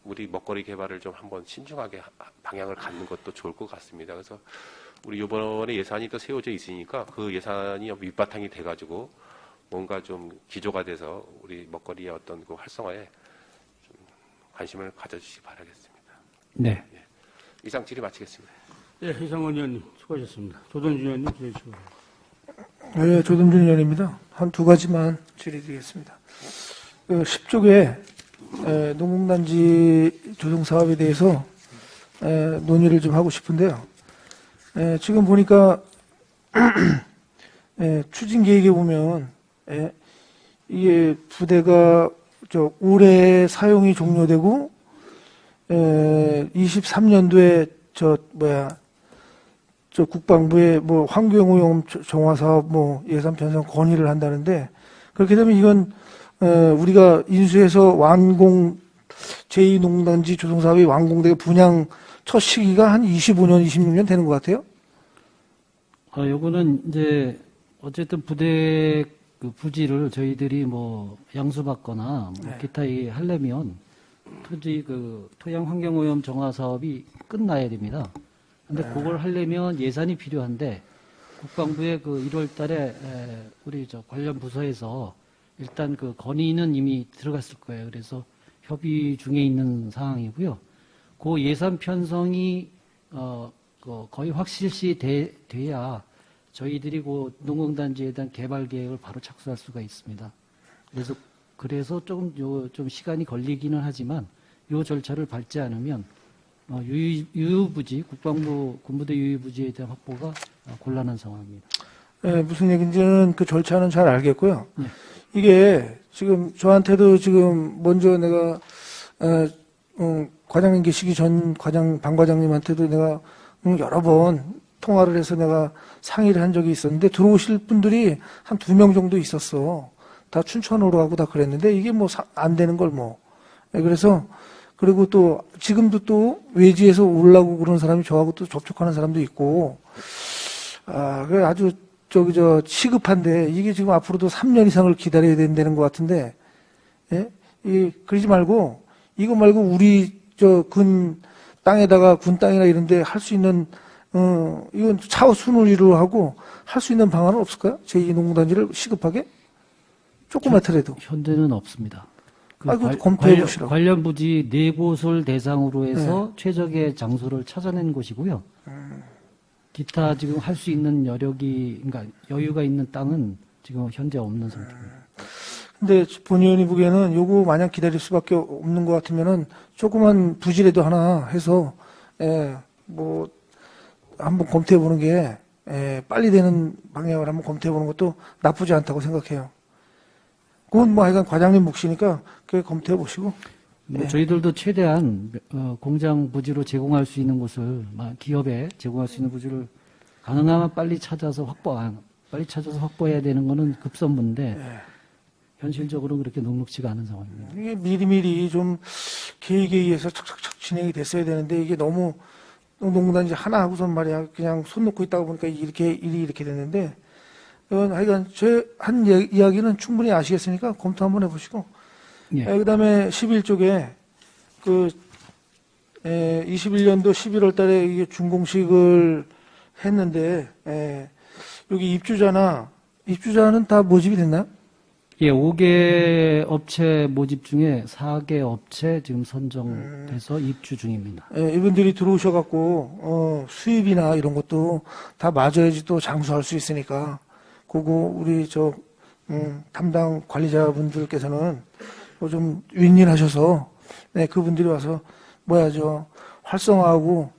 S4: 우리 먹거리 개발을 좀 한번 신중하게 방향을 갖는 것도 좋을 것 같습니다. 그래서 우리 이번에 예산이 또 세워져 있으니까 그 예산이 밑바탕이 돼가지고 뭔가 좀 기조가 돼서 우리 먹거리의 어떤 그 활성화에 좀 관심을 가져주시기 바라겠습니다.
S2: 네.
S4: 이상 질의 마치겠습니다.
S1: 예, 이상원 의원님 수고하셨습니다. 조동준 의원님 기대주시고.
S5: 네, 조동준 의원입니다. 한 두 가지만 질의드리겠습니다. 10쪽에 농공단지 조성 사업에 대해서 논의를 좀 하고 싶은데요. 지금 보니까 추진 계획에 보면 이게 부대가 올해 사용이 종료되고 23년도에 국방부에 환경오염 정화 사업 예산 편성 건의를 한다는데, 그렇게 되면 이건 우리가 인수해서 완공 제2농단지 조성 사업이 완공되고 분양 첫 시기가 한 25년, 26년 되는 것 같아요.
S2: 요거는 이제 어쨌든 부대 그 부지를 저희들이 양수받거나 기타 하려면 토양 환경 오염 정화 사업이 끝나야 됩니다. 근데 그걸 하려면 예산이 필요한데, 국방부의 1월 달에 우리 관련 부서에서 일단 그 건의는 이미 들어갔을 거예요. 그래서 협의 중에 있는 상황이고요. 그 예산 편성이 거의 확실시 돼야 저희들이 그 농공단지에 대한 개발 계획을 바로 착수할 수가 있습니다. 그래서 조금 좀 시간이 걸리기는 하지만 요 절차를 밟지 않으면 유유부지, 국방부 군부대 유유부지에 대한 확보가 곤란한 상황입니다.
S5: 네, 무슨 얘기인지는 그 절차는 잘 알겠고요.
S2: 네.
S5: 이게 지금 저한테도 지금 먼저 내가 과장님 계시기 전 방 과장님한테도 내가 여러 번 통화를 해서 내가 상의를 한 적이 있었는데, 들어오실 분들이 한 2명 정도 있었어. 다 춘천으로 하고 다 그랬는데 이게 안 되는 걸 네, 그래서 그리고 또 지금도 또 외지에서 오려고 그런 사람이 저하고 또 접촉하는 사람도 있고, 그래 아주 시급한데 이게 지금 앞으로도 3년 이상을 기다려야 된다는 것 같은데, 예? 그러지 말고 이거 말고 우리 군 땅에다가 군 땅이나 이런데 할 수 있는 이건 차후 순위로 하고 할 수 있는 방안은 없을까요? 제2농구단지를 시급하게 조그맣더라도.
S2: 현재는 없습니다.
S5: 검토해 보시라고.
S2: 관련 부지 4곳을 대상으로 해서 최적의 장소를 찾아낸 곳이고요. 기타 지금 할 수 있는 그러니까 여유가 있는 땅은 지금 현재 없는 상태입니다.
S5: 근데 본 의원이 보기에는 요거 마냥 기다릴 수밖에 없는 것 같으면은 조그만 부지라도 하나 해서 한번 검토해 보는 게 빨리 되는 방향을 한번 검토해 보는 것도 나쁘지 않다고 생각해요. 그건 하여간 과장님 몫이니까 그게 검토해 보시고.
S2: 저희들도 최대한 공장 부지로 제공할 수 있는 곳을, 기업에 제공할 수 있는 부지를 가능하면 빨리 찾아서 확보해야 되는 거는 급선무인데 현실적으로 그렇게 녹록지가 않은 상황입니다.
S5: 이게 미리미리 좀 계획에 의해서 척척척 진행이 됐어야 되는데, 이게 너무 농구단지 하나 하고선 말이야 그냥 손 놓고 있다가 보니까 일이 이렇게 됐는데, 하여간 제 한 이야기는 충분히 아시겠으니까 검토 한번 해보시고.
S2: 예.
S5: 그다음에 11쪽에 21년도 11월 달에 이게 준공식을 했는데, 여기 입주자는 다 모집이 됐나요?
S2: 예, 5개 업체 모집 중에 4개 업체 지금 선정돼서 입주 중입니다.
S5: 이분들이 들어오셔갖고 수입이나 이런 것도 다 맞아야지 또 장수할 수 있으니까, 그거 우리 담당 관리자분들께서는 좀 윈윈하셔서 그분들이 와서 활성화하고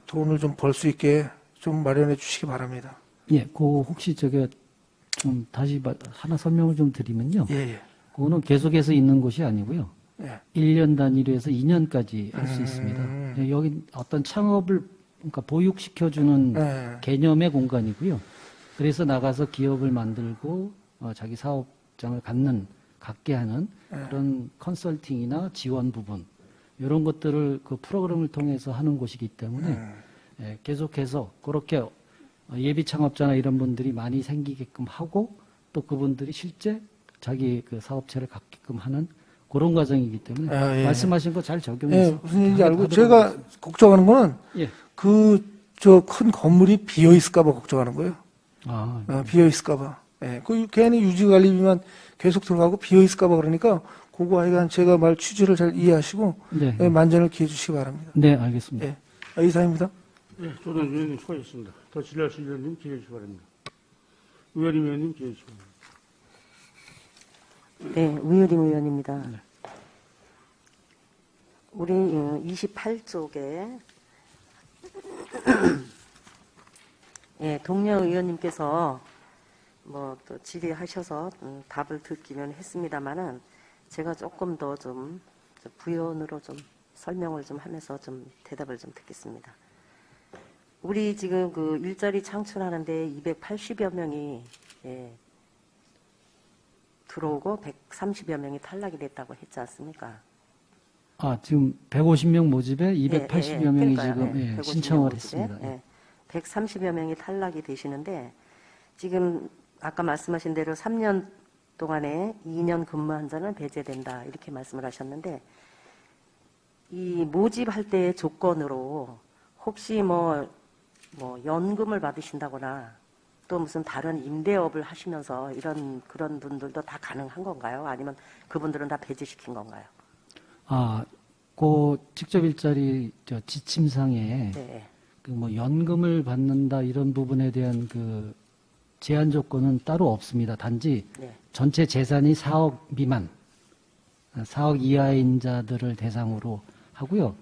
S5: 돈을 좀 벌 수 있게 좀 마련해 주시기 바랍니다.
S2: 예, 혹시 좀 다시 하나 설명을 좀 드리면요.
S5: 예.
S2: 그거는 계속해서 있는 곳이 아니고요.
S5: 예.
S2: 1년 단위로 해서 2년까지 할 수 있습니다. 예, 여기 어떤 창업을 보육시켜주는 개념의 공간이고요. 그래서 나가서 기업을 만들고 자기 사업장을 갖게 하는 그런 컨설팅이나 지원 부분, 이런 것들을 그 프로그램을 통해서 하는 곳이기 때문에 계속해서 그렇게 예비 창업자나 이런 분들이 많이 생기게끔 하고, 또 그분들이 실제 자기 그 사업체를 갖게끔 하는 그런 과정이기 때문에 말씀하신 거 잘 적용해서
S5: 무슨 얘기인지 알고, 제가 걱정하는 거는 큰 건물이 비어 있을까봐 걱정하는 거예요. 비어 있을까봐. 괜히 유지관리비만 계속 들어가고 비어 있을까봐 그러니까 그거 하여간 제가 말 취지를 잘 이해하시고
S2: 네.
S5: 예, 만전을 기해 주시기 바랍니다.
S2: 네, 알겠습니다.
S5: 예. 이상입니다.
S1: 네, 조던 의원님 수고하셨습니다. 더 질의하실 의원님 기회 주시기 바랍니다. 의원님 의원님 기회 주시기 바랍니다.
S6: 네, 우효림 의원입니다. 우리 28쪽에 예, 동료 의원님께서 뭐 또 질의하셔서 답을 듣기는 했습니다만은 제가 조금 더 좀 부연으로 좀 설명을 좀 하면서 좀 대답을 좀 듣겠습니다. 우리 지금 그 일자리 창출하는데 280여 명이 예, 들어오고 130여 명이 탈락이 됐다고 했지 않습니까?
S2: 아, 지금 150명 모집에 280여 명이
S6: 그러니까요.
S2: 지금
S6: 예,
S2: 예,
S6: 150명
S2: 신청을
S6: 모집에,
S2: 했습니다.
S6: 예, 130여 명이 탈락이 되시는데 지금 아까 말씀하신 대로 3년 동안에 2년 근무한 자는 배제된다 이렇게 말씀을 하셨는데 이 모집할 때의 조건으로 혹시 뭐 연금을 받으신다거나 또 무슨 다른 임대업을 하시면서 그런 분들도 다 가능한 건가요? 아니면 그분들은 다 배제시킨 건가요?
S2: 아, 그 직접 일자리 지침상에
S6: 네.
S2: 그 뭐 연금을 받는다 이런 부분에 대한 그 제한 조건은 따로 없습니다. 단지
S6: 네.
S2: 전체 재산이 4억 미만, 4억 이하인 자들을 대상으로 하고요.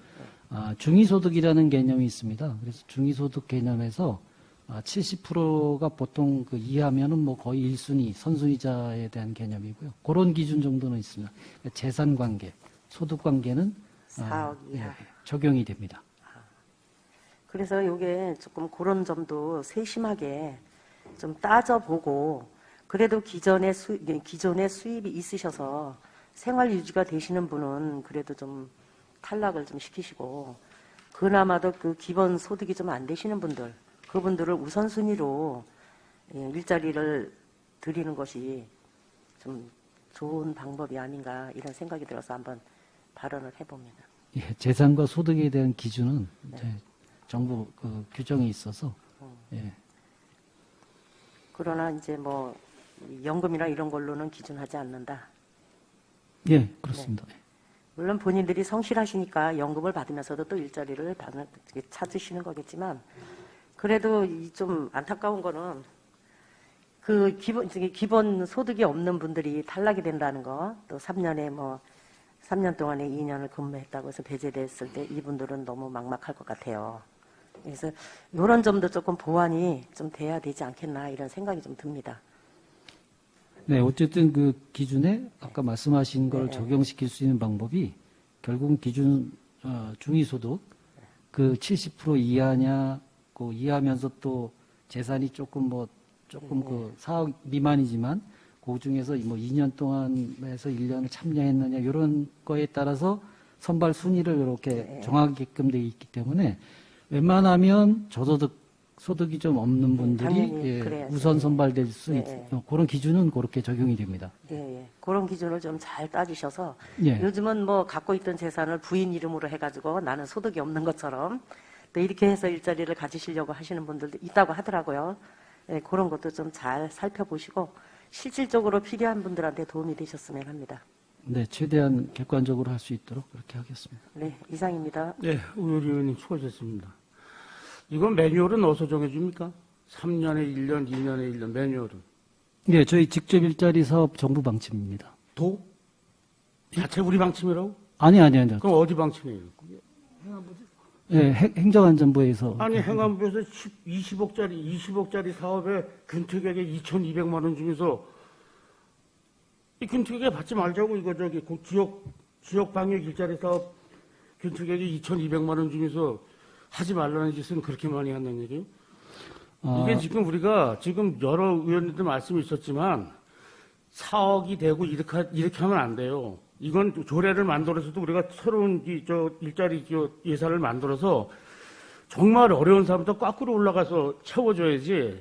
S2: 중위소득이라는 개념이 있습니다. 그래서 중위소득 개념에서 70%가 보통 그 이하면은 뭐 거의 1순위, 선순위자에 대한 개념이고요. 그런 기준 정도는 있습니다. 재산 관계, 소득 관계는
S6: 4억 이하.
S2: 예, 적용이 됩니다.
S6: 그래서 이게 조금 그런 점도 세심하게 좀 따져보고 그래도 기존에 수입이 있으셔서 생활 유지가 되시는 분은 그래도 좀 탈락을 좀 시키시고 그나마도 그 기본 소득이 좀 안 되시는 분들 그분들을 우선순위로 일자리를 드리는 것이 좀 좋은 방법이 아닌가 이런 생각이 들어서 한번 발언을 해봅니다.
S2: 예, 재산과 소득에 대한 기준은 이제 정부 그 규정이 있어서 예.
S6: 그러나 이제 뭐 연금이나 이런 걸로는 기준하지 않는다.
S2: 예, 그렇습니다.
S6: 물론 본인들이 성실하시니까 연금을 받으면서도 또 일자리를 찾으시는 거겠지만 그래도 좀 안타까운 거는 그 기본 소득이 없는 분들이 탈락이 된다는 거, 또 3년 동안에 2년을 근무했다고 해서 배제됐을 때 이분들은 너무 막막할 것 같아요. 그래서 이런 점도 조금 보완이 좀 돼야 되지 않겠나 이런 생각이 좀 듭니다.
S2: 네, 어쨌든 그 기준에 아까 말씀하신 걸 적용시킬 수 있는 방법이 결국은 기준 중위소득 그 70% 이하냐, 그 이하면서 또 재산이 조금 그 4억 미만이지만 그 중에서 뭐 2년 동안에서 1년을 참여했느냐 이런 거에 따라서 선발 순위를 이렇게 정하게끔 되어 있기 때문에 웬만하면 소득이 좀 없는 분들이 우선 선발될 수 있는 그런 기준은 그렇게 적용이 됩니다.
S6: 예. 그런 기준을 좀 잘 따지셔서
S2: 예.
S6: 요즘은 뭐 갖고 있던 재산을 부인 이름으로 해가지고 나는 소득이 없는 것처럼 또 이렇게 해서 일자리를 가지시려고 하시는 분들도 있다고 하더라고요. 예, 그런 것도 좀 잘 살펴보시고 실질적으로 필요한 분들한테 도움이 되셨으면 합니다.
S2: 네, 최대한 객관적으로 할 수 있도록 그렇게 하겠습니다.
S6: 네, 이상입니다.
S1: 네, 우효리 의원님 수고하셨습니다. 이건 매뉴얼은 어디서 정해줍니까? 3년에 1년, 2년에 1년 매뉴얼은?
S2: 네, 저희 직접 일자리 사업 정부 방침입니다.
S1: 자체 우리 방침이라고?
S2: 아니.
S1: 그럼 어디 방침이에요?
S2: 네, 행정안전부에서.
S1: 아니, 행안부에서 20억짜리 사업에 균특액에 2,200만 원 중에서 이 균특액 받지 말자고 이거 지역 방역 일자리 사업 균특액에 2,200만 원 중에서 하지 말라는 짓은 그렇게 많이 한다는 얘기예요? 이게 지금 우리가 지금 여러 의원님들 말씀이 있었지만 4억이 되고 이렇게 하면 안 돼요. 이건 조례를 만들어서도 우리가 새로운 일자리 예산을 만들어서 정말 어려운 사람부터 거꾸로 올라가서 채워줘야지.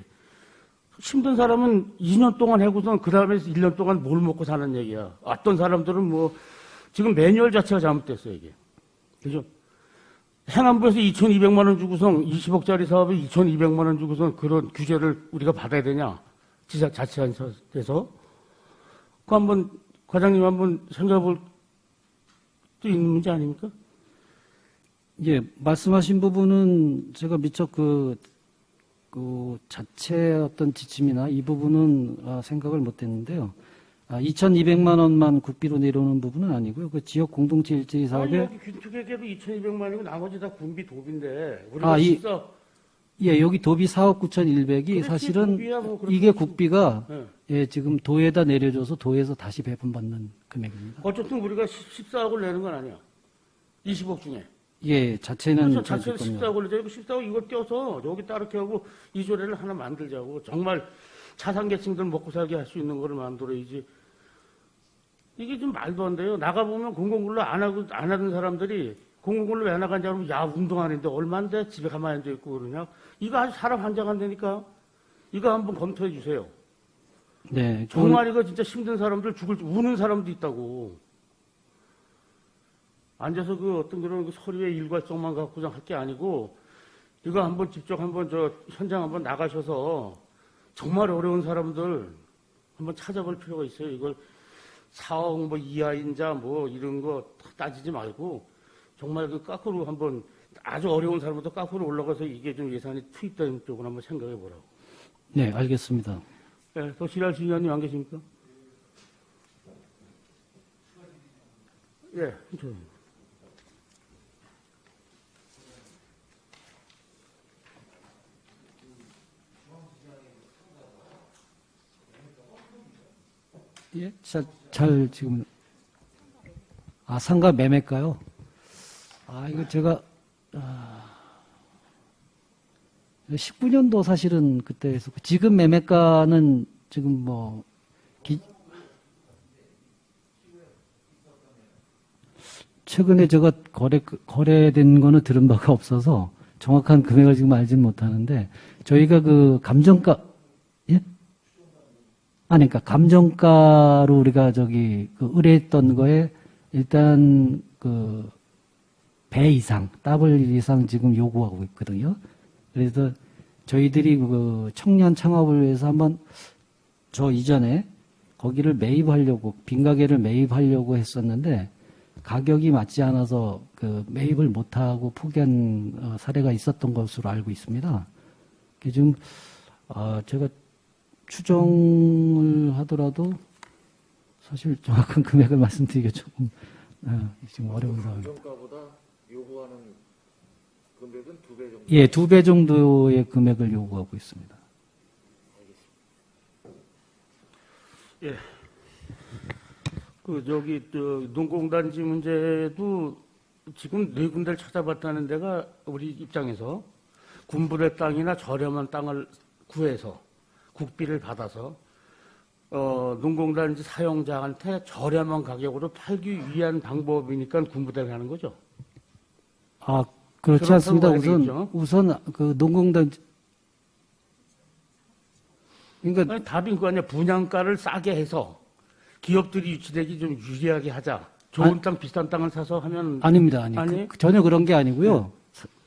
S1: 힘든 사람은 2년 동안 해고선 그 다음에 1년 동안 뭘 먹고 사는 얘기야. 어떤 사람들은 뭐 지금 매뉴얼 자체가 잘못됐어요 이게. 그죠? 행안부에서 2,200만 원 주고선 20억짜리 사업에 2,200만 원 주고선 그런 규제를 우리가 받아야 되냐? 자치단체에서. 그 과장님 한번 생각해 볼 수 있는 문제 아닙니까?
S2: 예, 말씀하신 부분은 제가 미처 그 자체 어떤 지침이나 이 부분은 생각을 못 했는데요. 2,200만 원만 국비로 내려오는 부분은 아니고요. 그 지역 공동체 일제히
S1: 아니,
S2: 사업에
S1: 여기 균투계획에도 2,200만이고 나머지 다 군비 도비인데 우리가
S2: 이-
S1: 진짜
S2: 예, 여기 도비 4억 9,100이
S1: 그렇지,
S2: 사실은
S1: 도비야 뭐 그렇게
S2: 이게 국비가
S1: 예.
S2: 예, 지금 도에다 내려줘서 도에서 다시 배분받는 금액입니다.
S1: 어쨌든 우리가 14억을 내는 건 아니야. 20억 중에.
S2: 예, 자체는
S1: 그래서 자체는
S2: 저기
S1: 14억을 내자. 14억 이걸 떼어서 여기 따르게 하고 이 조례를 하나 만들자고. 정말 차상계층들 먹고 살게 할 수 있는 거를 만들어야지. 이게 좀 말도 안 돼요. 나가보면 공공근로 안 하던 사람들이 공공근로 왜 나간지 그러면 야, 운동하는데 얼만데 집에 가만히 앉아있고 그러냐. 이거 아주 사람 환장한다니까. 이거 한번 검토해 주세요.
S2: 네,
S1: 정말 이거 진짜 힘든 사람들 우는 사람도 있다고. 앉아서 그 어떤 그런 그 서류의 일괄성만 갖고 할 게 아니고, 이거 한번 직접 한번 현장 한번 나가셔서 정말 어려운 사람들 한번 찾아볼 필요가 있어요. 이걸 4억 뭐 이하인자 뭐 이런 거 따지지 말고, 정말 그 까꾸로 한번 아주 어려운 사람부터 까꾸로 올라가서 이게 좀 예산이 투입되는 쪽으로 한번 생각해 보라고.
S2: 네, 알겠습니다.
S1: 네, 더 지랄수 의원님 안 계십니까? 예,
S2: 예, 잘 지금 상가 매매가요. 이거 제가 19년도 사실은 그때 해서 지금 매매가는 지금 뭐 최근에 제가 거래된 거는 들은 바가 없어서 정확한 금액을 지금 알지는 못하는데 저희가 그 감정가 예? 그러니까 감정가로 우리가 그 의뢰했던 거에 일단 그 배 이상, 더블 이상 지금 요구하고 있거든요. 그래서 저희들이 그 청년 창업을 위해서 한번 저 이전에 거기를 매입하려고, 빈가게를 매입하려고 했었는데 가격이 맞지 않아서 그 매입을 못하고 포기한 사례가 있었던 것으로 알고 있습니다. 지금 제가 추정을 하더라도 사실 정확한 금액을 말씀드리기가 조금 지금 어려운 상황입니다.
S7: 감정가보다 요구하는 금액은 2배 정도.
S2: 예, 2배 정도의 금액을 요구하고 있습니다.
S1: 예. 농공단지 문제도 지금 4군데를 찾아봤다는 데가 우리 입장에서 군부대 땅이나 저렴한 땅을 구해서 국비를 받아서 농공단지 사용자한테 저렴한 가격으로 팔기 위한 방법이니까 군부대를 하는 거죠.
S2: 그렇지
S1: 그런
S2: 않습니다.
S1: 사고가 되겠죠.
S2: 우선 그 농공단지 그러니까
S1: 아니, 답인 거 아니야. 분양가를 싸게 해서 기업들이 유치되기 좀 유리하게 하자. 좋은 땅, 비싼 땅을 사서 하면
S2: 아닙니다.
S1: 아니?
S2: 전혀 그런 게 아니고요.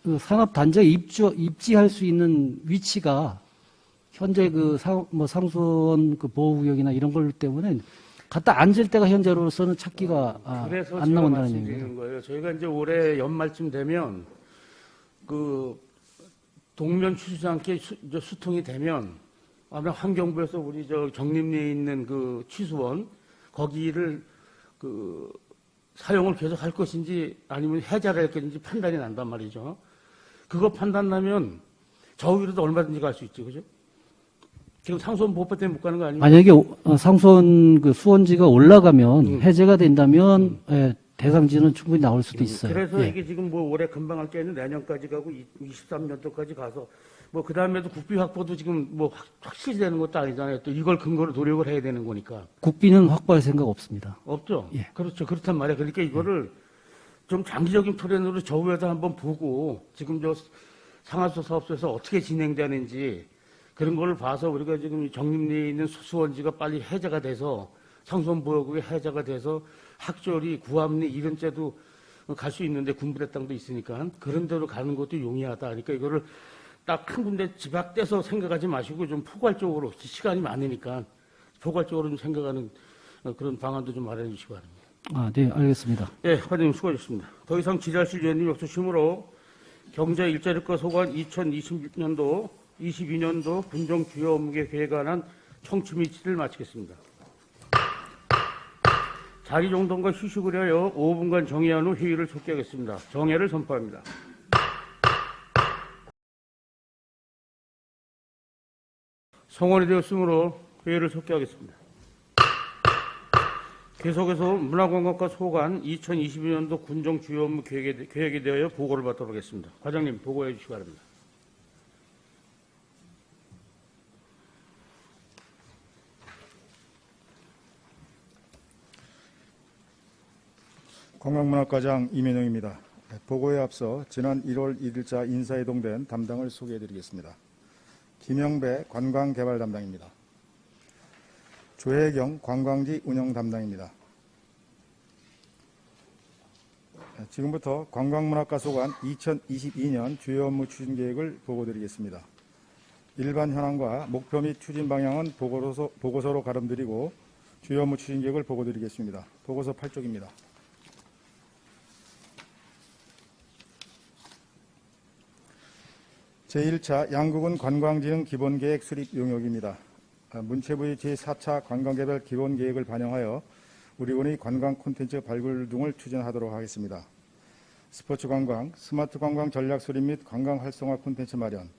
S2: 그 산업단지에 입지할 수 있는 위치가 현재 그 상수원 그 보호구역이나 이런 걸 때문에 갖다 앉을 때가 현재로서는 찾기가
S1: 그래서
S2: 안
S1: 제가
S2: 나온다는
S1: 말씀드리는
S2: 얘기예요.
S1: 거예요. 저희가 이제 올해 연말쯤 되면 그 동면 취수장께 수통이 되면 아마 환경부에서 우리 정림리에 있는 그 취수원 거기를 그 사용을 계속 할 것인지 아니면 해제를 할 것인지 판단이 난단 말이죠. 그거 판단 나면 저 위로도 얼마든지 갈 수 있죠, 그죠? 지금 상수원 보호 때문에 못 가는 거 아니에요?
S2: 만약에 상수원 그 수원지가 올라가면 해제가 된다면 대상지는 충분히 나올 수도 있어요.
S1: 그래서
S2: 예.
S1: 이게 지금 뭐 올해 금방 할 게 아니라 내년까지 가고 23년도까지 가서 뭐 그 다음에도 국비 확보도 지금 뭐 확실히 되는 것도 아니잖아요. 또 이걸 근거로 노력을 해야 되는 거니까.
S2: 국비는 확보할 생각 없습니다.
S1: 없죠?
S2: 예.
S1: 그렇죠. 그렇단 말이에요. 그러니까 이거를 좀 장기적인 플랜으로 저 위에서 한번 보고 지금 상하수 사업소에서 어떻게 진행되는지 그런 걸 봐서 우리가 지금 정림리에 있는 수원지가 빨리 해제가 돼서 상수원보호구역이 해제가 돼서 학졸이 구암리 이런 데도 갈 수 있는데 군부대 땅도 있으니까 그런 데로 가는 것도 용이하다. 그러니까 이거를 딱 한 군데 집약돼서 생각하지 마시고 좀 포괄적으로 시간이 많으니까 포괄적으로 좀 생각하는 그런 방안도 좀 마련해 주시기 바랍니다.
S2: 네, 알겠습니다.
S1: 예, 과장님 수고하셨습니다. 더 이상 질의하실 위원님 없으시므로 경제 일자리과 소관 2020년도 22년도 군정 주요 업무계 계획에 관한 청취 및 질의를 마치겠습니다. 자리 정돈과 휴식을 위하여 5분간 정회한 후 회의를 속기하겠습니다. 정회를 선포합니다. 성원이 되었으므로 회의를 속기하겠습니다. 계속해서 문화관광과 소관 2022년도 군정 주요 업무 계획에 대하여 보고를 받도록 하겠습니다. 과장님 보고해 주시기 바랍니다.
S8: 관광문화과장 이면영입니다. 보고에 앞서 지난 1월 1일자 인사이동된 담당을 소개해드리겠습니다. 김영배 관광개발 담당입니다. 조혜경 관광지 운영 담당입니다. 지금부터 관광문화과 소관 2022년 주요 업무 추진 계획을 보고드리겠습니다. 일반 현황과 목표 및 추진 방향은 보고서로 가름드리고 주요 업무 추진 계획을 보고드리겠습니다. 보고서 8쪽입니다. 제1차 양국은 관광진흥 기본계획 수립 용역입니다. 문체부의 제4차 관광개발 기본계획을 반영하여 우리군의 관광 콘텐츠 발굴 등을 추진하도록 하겠습니다. 스포츠 관광, 스마트 관광 전략 수립 및 관광 활성화 콘텐츠 마련,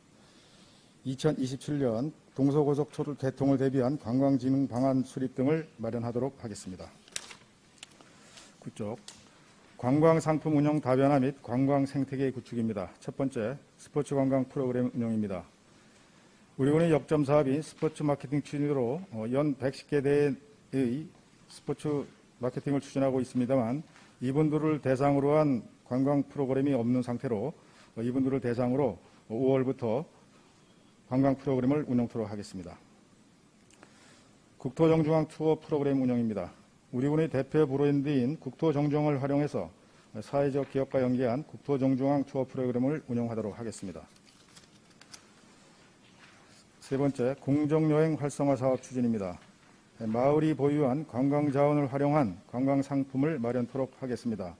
S8: 2027년 동서고속철도 개통을 대비한 관광진흥 방안 수립 등을 마련하도록 하겠습니다. 9쪽 관광상품 운영 다변화 및 관광 생태계 구축입니다. 첫 번째, 스포츠 관광 프로그램 운영입니다. 우리군의 역점 사업인 스포츠 마케팅 추진으로 연 110개 대의 스포츠 마케팅을 추진하고 있습니다만 이분들을 대상으로 한 관광 프로그램이 없는 상태로 이분들을 대상으로 5월부터 관광 프로그램을 운영토록 하겠습니다. 국토정중앙 투어 프로그램 운영입니다. 우리군의 대표 브랜드인 국토정중앙을 활용해서 사회적 기업과 연계한 국토정중앙 투어 프로그램을 운영하도록 하겠습니다. 세 번째, 공정여행 활성화 사업 추진입니다. 마을이 보유한 관광자원을 활용한 관광상품을 마련토록 하겠습니다.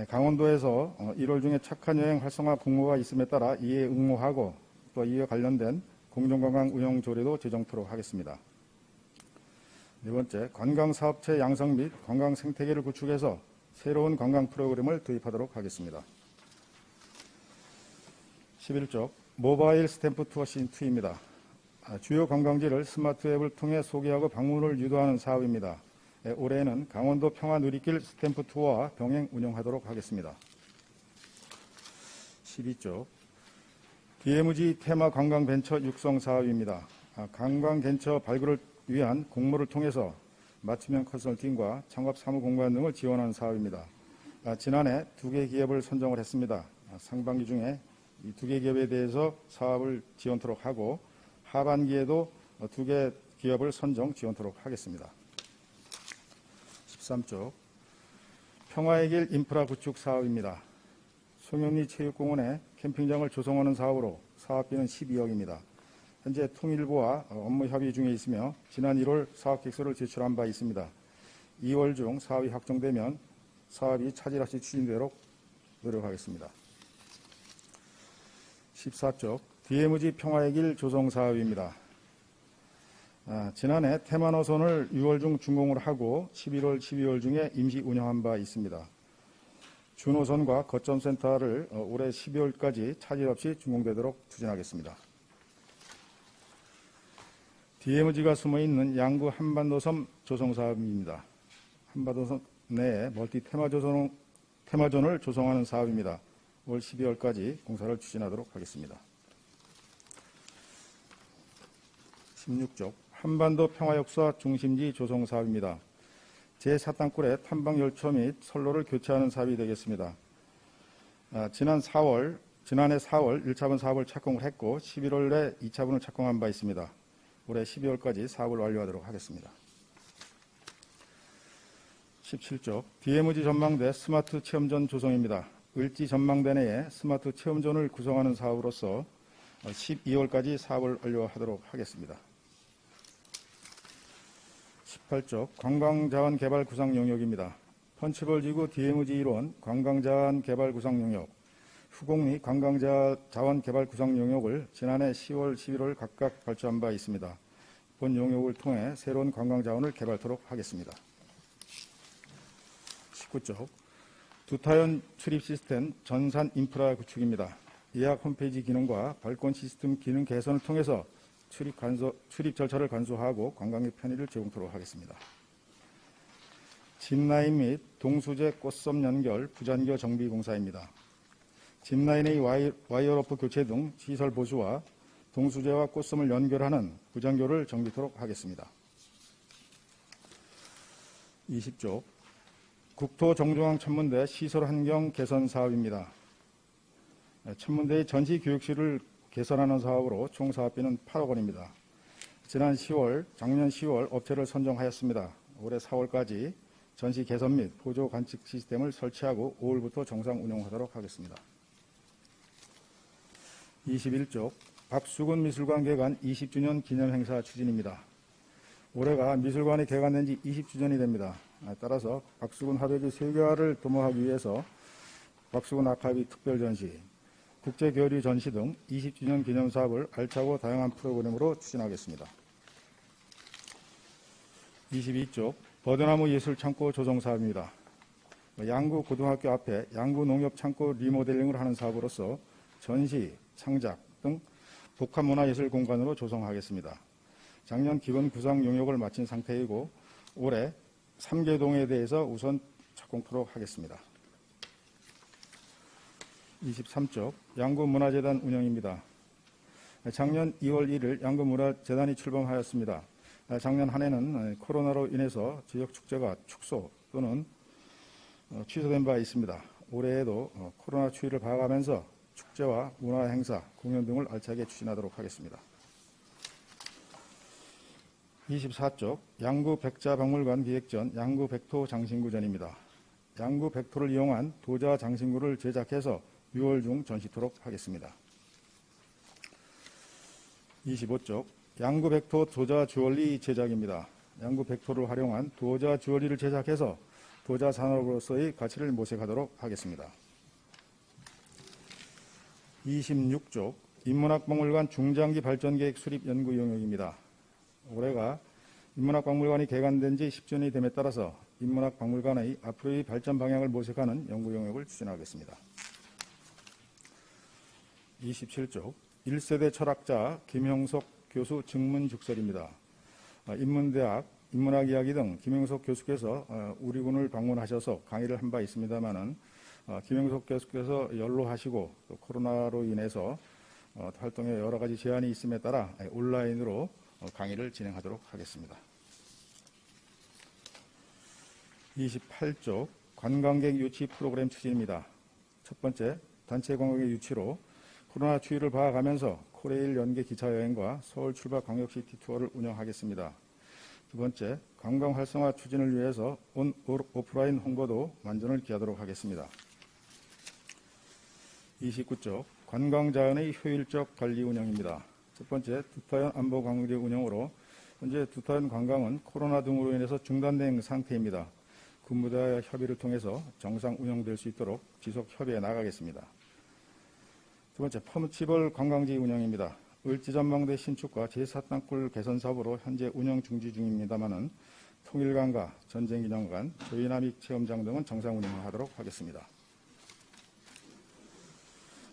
S8: 강원도에서 1월 중에 착한 여행 활성화 공모가 있음에 따라 이에 응모하고 또 이에 관련된 공정관광 운영 조례도 제정토록 하겠습니다. 네 번째, 관광사업체 양성 및 관광 생태계를 구축해서 새로운 관광 프로그램을 도입하도록 하겠습니다. 11쪽, 모바일 스탬프 투어 시즌2입니다. 주요 관광지를 스마트 앱을 통해 소개하고 방문을 유도하는 사업입니다. 올해는 강원도 평화 누리길 스탬프 투어와 병행 운영하도록 하겠습니다. 12쪽, DMG 테마 관광 벤처 육성 사업입니다. 관광 벤처 발굴을 위한 공모를 통해서 맞춤형 컨설팅과 창업 사무 공간 등을 지원하는 사업입니다. 지난해 2개 기업을 선정을 했습니다. 상반기 중에 이 2개 기업에 대해서 사업을 지원토록 하고 하반기에도 2개 기업을 선정 지원토록 하겠습니다. 13쪽, 평화의 길 인프라 구축 사업입니다. 송영리 체육공원에 캠핑장을 조성하는 사업으로 사업비는 12억입니다. 현재 통일부와 업무 협의 중에 있으며 지난 1월 사업계획서를 제출한 바 있습니다. 2월 중 사업이 확정되면 사업이 차질 없이 추진되도록 노력하겠습니다. 14쪽, DMG 평화의 길 조성 사업입니다. 지난해 테마노선을 6월 중 준공을 하고 11월, 12월 중에 임시 운영한 바 있습니다. 준호선과 거점센터를 올해 12월까지 차질 없이 준공되도록 추진하겠습니다. DMG가 숨어있는 양구 한반도섬 조성 사업입니다. 한반도섬 내에 멀티 테마존을 조성하는 사업입니다. 올 12월까지 공사를 추진하도록 하겠습니다. 16쪽, 한반도 평화역사 중심지 조성 사업입니다. 제4땅굴의 탐방 열초 및 선로를 교체하는 사업이 되겠습니다. 지난해 4월 1차분 사업을 착공을 했고 11월에 2차분을 착공한 바 있습니다. 올해 12월까지 사업을 완료하도록 하겠습니다. 17쪽, DMG 전망대 스마트 체험존 조성입니다. 을지 전망대 내에 스마트 체험존을 구성하는 사업으로서 12월까지 사업을 완료하도록 하겠습니다. 28쪽 관광자원 개발 구상 용역입니다. 펀치볼 지구 DMZ 1원 관광자원 개발 구상 용역, 후곡리 관광자원 개발 구상 용역을 지난해 10월, 11월 각각 발주한 바 있습니다. 본 용역을 통해 새로운 관광자원을 개발토록 하겠습니다. 19쪽 두타연 출입 시스템 전산 인프라 구축입니다. 예약 홈페이지 기능과 발권 시스템 기능 개선을 통해서 출입 절차를 간소화하고 관광객 편의를 제공토록 하겠습니다. 짚라인 및 동수제 꽃섬 연결 부잔교 정비 공사입니다. 짚라인의 와이어로프 교체 등 시설 보수와 동수제와 꽃섬을 연결하는 부잔교를 정비토록 하겠습니다. 20쪽 국토정중앙 천문대 시설 환경 개선 사업입니다. 천문대의 전시 교육실을 개선하는 사업으로 총 사업비는 8억 원입니다. 작년 10월 업체를 선정하였습니다. 올해 4월까지 전시 개선 및 보조 관측 시스템을 설치하고 5월부터 정상 운영하도록 하겠습니다. 21쪽 박수근 미술관 개관 20주년 기념 행사 추진입니다. 올해가 미술관이 개관된 지 20주년이 됩니다. 따라서 박수근 화백의 세계화를 도모하기 위해서 박수근 아카이브 특별 전시, 국제 교류 전시 등 20주년 기념 사업을 알차고 다양한 프로그램으로 추진하겠습니다. 22쪽 버드나무 예술창고 조성 사업입니다. 양구 고등학교 앞에 양구 농협창고 리모델링을 하는 사업으로서 전시, 창작 등 복합문화예술 공간으로 조성하겠습니다. 작년 기본 구상 용역을 마친 상태이고 올해 3개동에 대해서 우선 착공토록 하겠습니다. 23쪽 양구문화재단 운영입니다. 작년 2월 1일 양구문화재단이 출범하였습니다. 작년 한 해는 코로나로 인해서 지역 축제가 축소 또는 취소된 바 있습니다. 올해에도 코로나 추이를 봐가면서 축제와 문화행사, 공연 등을 알차게 추진하도록 하겠습니다. 24쪽 양구백자박물관 기획전 양구백토 장신구전입니다. 양구백토를 이용한 도자 장신구를 제작해서 6월 중 전시토록 하겠습니다. 25쪽 양구백토 도자 주얼리 제작입니다. 양구백토를 활용한 도자 주얼리를 제작해서 도자 산업으로서의 가치를 모색하도록 하겠습니다. 26쪽 인문학박물관 중장기 발전계획 수립 연구 용역입니다. 올해가 인문학박물관이 개관된 지 10주년이 됨에 따라서 인문학박물관의 앞으로의 발전 방향을 모색하는 연구 용역을 추진하겠습니다. 27쪽 1세대 철학자 김형석 교수 증문 죽설입니다. 인문대학, 인문학 이야기 등 김형석 교수께서 우리 군을 방문하셔서 강의를 한 바 있습니다마는 김형석 교수께서 연로하시고 또 코로나로 인해서 활동에 여러 가지 제한이 있음에 따라 온라인으로 강의를 진행하도록 하겠습니다. 28쪽 관광객 유치 프로그램 추진입니다. 첫 번째, 단체 관광객 유치로 코로나 추이를 봐가면서 코레일 연계 기차 여행과 서울 출발 광역시티 투어를 운영하겠습니다. 두 번째, 관광 활성화 추진을 위해서 오프라인 홍보도 만전을 기하도록 하겠습니다. 29쪽 관광자원의 효율적 관리 운영입니다. 첫 번째, 두타연 안보 관광지 운영으로 현재 두타연 관광은 코로나 등으로 인해서 중단된 상태입니다. 군부대와의 협의를 통해서 정상 운영될 수 있도록 지속 협의해 나가겠습니다. 두 번째, 펌치벌 관광지 운영입니다. 을지전망대 신축과 제4땅굴 개선 사업으로 현재 운영 중지 중입니다마는 통일관과 전쟁기념관, 조이나믹 체험장 등은 정상 운영하도록 하겠습니다.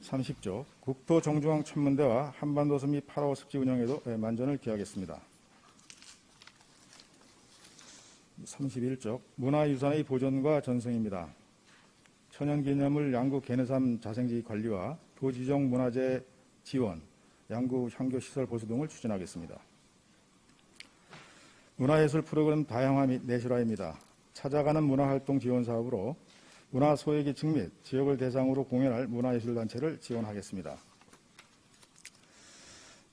S8: 30조 국토정중앙 천문대와 한반도섬 및 파라오 습지 운영에도 만전을 기하겠습니다. 31쪽 문화유산의 보존과 전승입니다. 천연기념물 양구 개내삼 자생지 관리와 도지정 문화재 지원, 양구 향교시설 보수 등을 추진하겠습니다. 문화예술 프로그램 다양화 및 내실화입니다. 찾아가는 문화활동 지원 사업으로 문화 소외계층 및 지역을 대상으로 공연할 문화예술단체를 지원하겠습니다.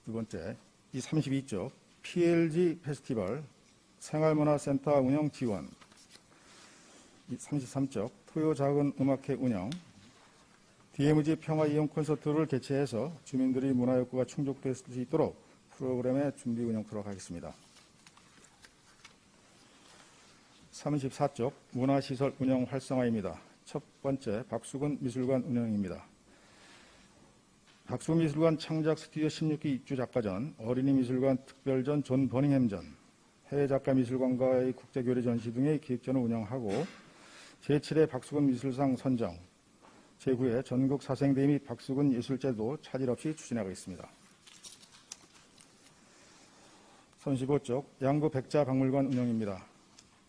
S8: 두 번째, 이 32쪽 PLG 페스티벌 생활문화센터 운영 지원, 33쪽 토요 작은 음악회 운영, DMZ 평화 이용 콘서트를 개최해서 주민들의 문화욕구가 충족될 수 있도록 프로그램의 준비 운영토록 하겠습니다. 34쪽 문화시설 운영 활성화입니다. 첫 번째 박수근 미술관 운영입니다. 박수미술관 창작 스튜디오 16기 입주 작가전, 어린이 미술관 특별전 존 버닝햄전, 해외 작가 미술관과의 국제교류 전시 등의 기획전을 운영하고 제7회 박수근 미술상 선정, 제9회 전국 사생대회 및 박수근 예술제도 차질 없이 추진하고 있습니다. 35쪽 양구 백자 박물관 운영입니다.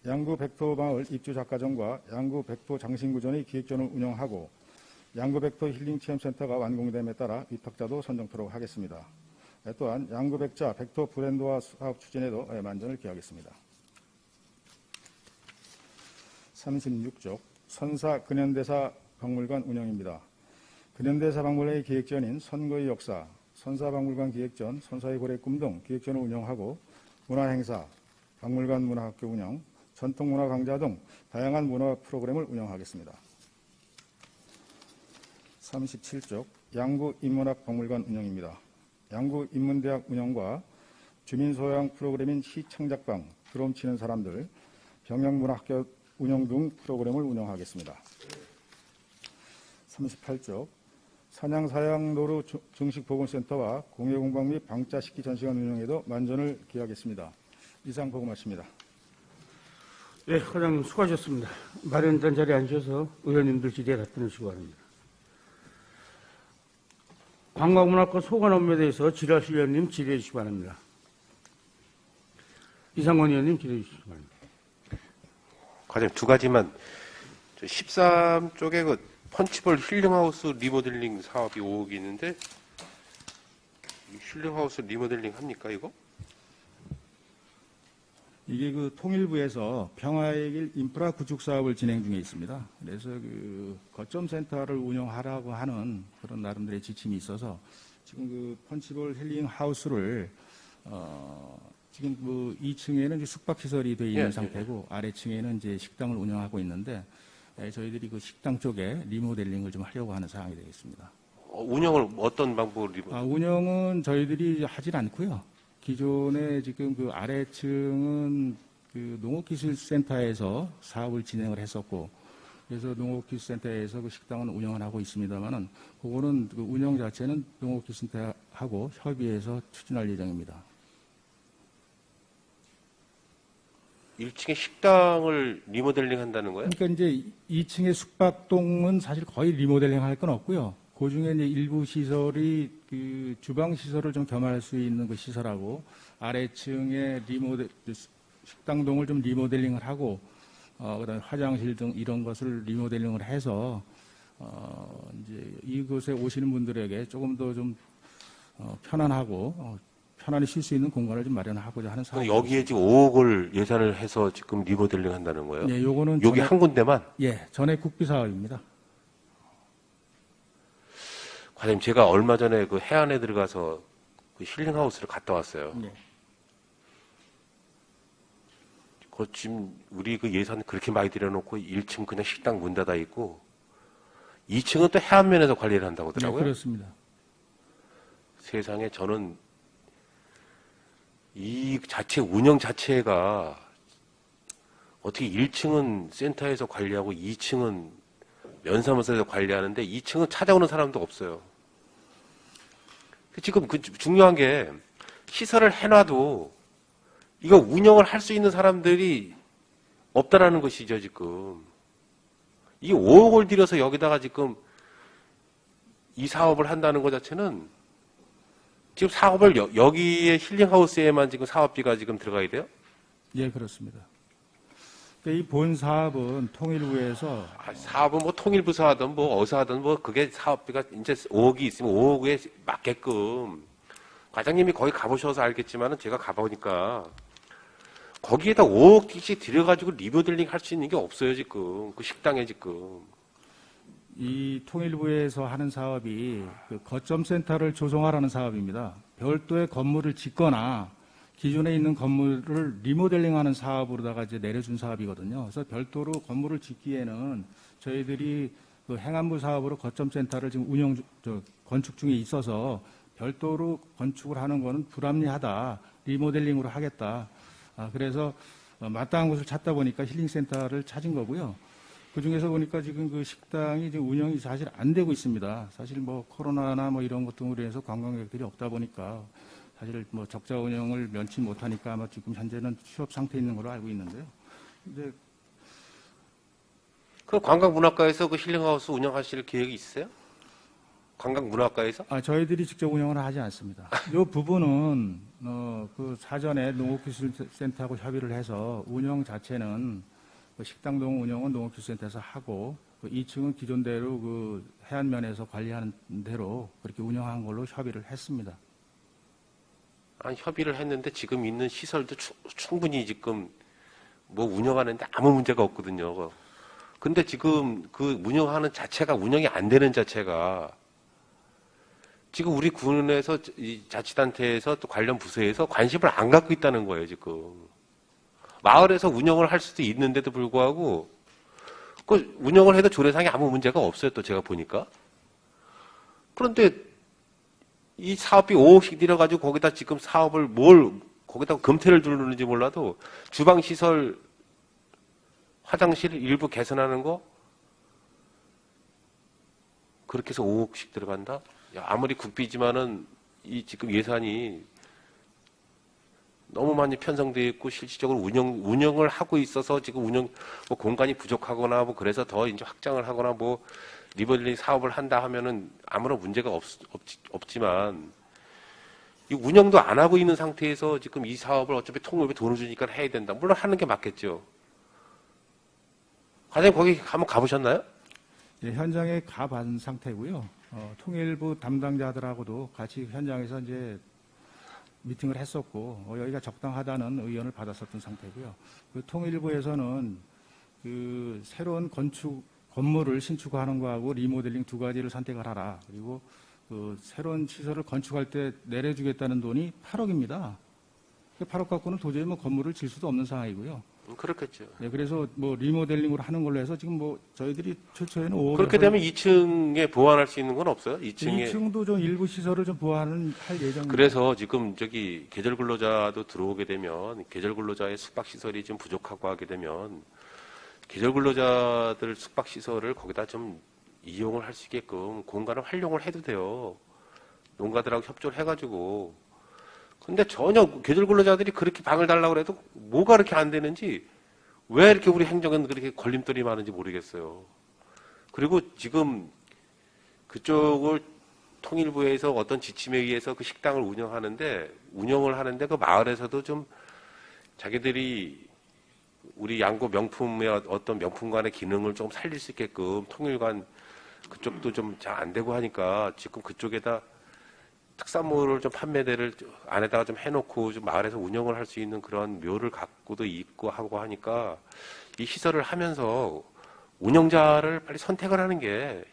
S8: 양구 백토마을 입주 작가전과 양구 백토 장신구전의 기획전을 운영하고 양구 백토 힐링체험센터가 완공됨에 따라 위탁자도 선정토록 하겠습니다. 또한 양구 백자 백토 브랜드화 사업 추진에도 만전을 기하겠습니다. 36쪽 선사 근현대사 박물관 운영입니다. 근현대사 박물관의 기획전인 선거의 역사, 선사박물관 기획전, 선사의 고래 꿈 등 기획전을 운영하고 문화행사, 박물관 문화학교 운영, 전통문화 강좌 등 다양한 문화 프로그램을 운영하겠습니다. 37쪽 양구 인문학 박물관 운영입니다. 양구 인문대학 운영과 주민소양 프로그램인 시창작방, 드럼 치는 사람들, 병영문학교 운영 등 프로그램을 운영하겠습니다. 38쪽 산양사양도로 증식보건센터와 공예공방 및 방짜식기 전시관 운영에도 만전을 기하겠습니다. 이상 보고 마칩니다.
S1: 네, 과장님 수고하셨습니다. 마련된 자리에 앉으셔서 의원님들 질의에 답변을 주시기 바랍니다. 관광문화권 소관 업무에 대해서 질의하실 의원님 질의해 주시기 바랍니다. 이상권 의원님 질의해 주시기 바랍니다.
S4: 과장님 두 가지만 13쪽에 그 펀치볼 힐링하우스 리모델링 사업이 5억이 있는데 힐링하우스 리모델링 합니까 이거?
S8: 이게 그 통일부에서 평화의 길 인프라 구축 사업을 진행 중에 있습니다. 그래서 그 거점 센터를 운영하라고 하는 그런 나름대로의 지침이 있어서 지금 그 펀치볼 힐링 하우스를 지금 그 2층에는 숙박 시설이 되어 있는 상태고 아래층에는 이제 식당을 운영하고 있는데 저희들이 그 식당 쪽에 리모델링을 좀 하려고 하는 상황이 되겠습니다.
S4: 운영을 어떤 방법으로
S8: 운영은 저희들이 하질 않고요. 기존에 지금 그 아래층은 그 농업기술센터에서 사업을 진행을 했었고, 그래서 농업기술센터에서 그 식당은 운영을 하고 있습니다만은, 그거는 그 운영 자체는 농업기술센터하고 협의해서 추진할 예정입니다.
S4: 1층에 식당을 리모델링 한다는 거예요?
S8: 그러니까 이제 2층의 숙박동은 사실 거의 리모델링 할 건 없고요. 그 중에 이제 일부 시설이 그 주방 시설을 좀 겸할 수 있는 그 시설하고 아래층에 식당동을 좀 리모델링을 하고 그다음에 화장실 등 이런 것을 리모델링을 해서 이제 이곳에 오시는 분들에게 조금 더 좀 편안하고 편안히 쉴 수 있는 공간을 좀 마련하고자 하는 사업.
S4: 여기에 지금 5억을 예산을 해서 지금 리모델링 한다는 거예요?
S8: 네, 요거는
S4: 여기 한 군데만?
S8: 예, 전액 국비 사업입니다.
S4: 과장님, 제가 얼마 전에 그 해안에 들어가서 그 힐링하우스를 갔다 왔어요.
S8: 네.
S4: 그 지금 우리 그 예산 그렇게 많이 들여놓고 1층 그냥 식당 문 닫아 있고 2층은 또 해안면에서 관리를 한다고 하더라고요.
S8: 네, 그렇습니다.
S4: 세상에 저는 이 자체 운영 자체가 어떻게 1층은 센터에서 관리하고 2층은 면사무소에서 관리하는데 2층은 찾아오는 사람도 없어요. 지금 그 중요한 게 시설을 해놔도 이거 운영을 할 수 있는 사람들이 없다라는 것이죠, 지금. 이 5억을 들여서 여기다가 지금 이 사업을 한다는 것 자체는 지금 사업을 여기에 힐링하우스에만 지금 사업비가 지금 들어가야 돼요?
S8: 예, 그렇습니다. 이 본 사업은 통일부에서
S4: 사업은 뭐 통일부 사하든 뭐 어디서 하든 뭐 그게 사업비가 이제 5억이 있으면 5억에 맞게끔 과장님이 거기 가보셔서 알겠지만은 제가 가보니까 거기에다 5억씩 들여가지고 리모델링 할 수 있는 게 없어요, 지금. 그 식당에 지금.
S8: 이 통일부에서 하는 사업이 그 거점 센터를 조성하라는 사업입니다. 별도의 건물을 짓거나 기존에 있는 건물을 리모델링하는 사업으로다가 이제 내려준 사업이거든요. 그래서 별도로 건물을 짓기에는 저희들이 그 행안부 사업으로 거점 센터를 지금 건축 중에 있어서 별도로 건축을 하는 거는 불합리하다. 리모델링으로 하겠다. 그래서 마땅한 곳을 찾다 보니까 힐링센터를 찾은 거고요. 그 중에서 보니까 지금 그 식당이 지금 운영이 사실 안 되고 있습니다. 사실 뭐 코로나나 뭐 이런 것 등으로 해서 관광객들이 없다 보니까 사실 뭐 적자 운영을 면치 못하니까 아마 지금 현재는 취업 상태에 있는 걸로 알고 있는데요. 이제
S4: 그 관광문화과에서 그 힐링하우스 운영하실 계획이 있으세요? 관광문화과에서?
S8: 저희들이 직접 운영을 하지 않습니다. 이 부분은 그 사전에 농업기술센터하고 협의를 해서 운영 자체는 그 식당동 운영은 농업기술센터에서 하고 그 2층은 기존대로 그 해안면에서 관리하는 대로 그렇게 운영한 걸로 협의를 했습니다.
S4: 아니, 협의를 했는데 지금 있는 시설도 충분히 지금 뭐 운영하는데 아무 문제가 없거든요. 근데 지금 그 운영하는 자체가 운영이 안 되는 자체가 지금 우리 군에서 이 자치단체에서 또 관련 부서에서 관심을 안 갖고 있다는 거예요, 지금. 마을에서 운영을 할 수도 있는데도 불구하고 그 운영을 해도 조례상에 아무 문제가 없어요, 또 제가 보니까. 그런데 이 사업비 5억씩 들여가지고 거기다 지금 사업을 거기다 금태를 두르는지 몰라도 주방시설, 화장실 일부 개선하는 거 그렇게 해서 5억씩 들어간다? 야, 아무리 국비지만은 이 지금 예산이 너무 많이 편성되어 있고 실질적으로 운영을 하고 있어서 지금 뭐 공간이 부족하거나 뭐 그래서 더 이제 확장을 하거나 뭐 리모델링 사업을 한다 하면은 아무런 문제가 없지만 이 운영도 안 하고 있는 상태에서 지금 이 사업을 어차피 통일부에 돈을 주니까 해야 된다. 물론 하는 게 맞겠죠. 과장님 거기 한번 가보셨나요?
S8: 예, 현장에 가본 상태고요. 통일부 담당자들하고도 같이 현장에서 이제 미팅을 했었고 여기가 적당하다는 의견을 받았었던 상태고요. 그 통일부에서는 그 새로운 건물을 신축하는 거하고 리모델링 두 가지를 선택을 하라. 그리고 그 새로운 시설을 건축할 때 내려주겠다는 돈이 8억입니다. 8억 갖고는 도저히 뭐 건물을 질 수도 없는 상황이고요.
S4: 그렇겠죠.
S8: 네, 그래서 뭐 리모델링으로 하는 걸로 해서 지금 뭐 저희들이 최초에는 5억
S4: 그렇게 되면 2층에 보완할 수 있는 건 없어요?
S8: 2층도 좀 일부 시설을 좀 보완을 할 예정입니다.
S4: 그래서 지금 저기 계절 근로자도 들어오게 되면 계절 근로자의 숙박 시설이 좀 부족하고 하게 되면 계절 근로자들 숙박 시설을 거기다 좀 이용을 할 수 있게끔 공간을 활용을 해도 돼요. 농가들하고 협조를 해가지고. 근데 전혀 계절 근로자들이 그렇게 방을 달라고 해도 뭐가 그렇게 안 되는지 왜 이렇게 우리 행정은 그렇게 걸림돌이 많은지 모르겠어요. 그리고 지금 그쪽을 통일부에서 어떤 지침에 의해서 그 식당을 운영을 하는데 그 마을에서도 좀 자기들이 우리 양구 명품의 어떤 명품관의 기능을 좀 살릴 수 있게끔 통일관 그쪽도 좀 잘 안 되고 하니까 지금 그쪽에다 특산물을 좀 판매대를 안에다가 좀 해놓고 좀 마을에서 운영을 할 수 있는 그런 묘를 갖고도 있고 하고 하니까 이 시설을 하면서 운영자를 빨리 선택을 하는 게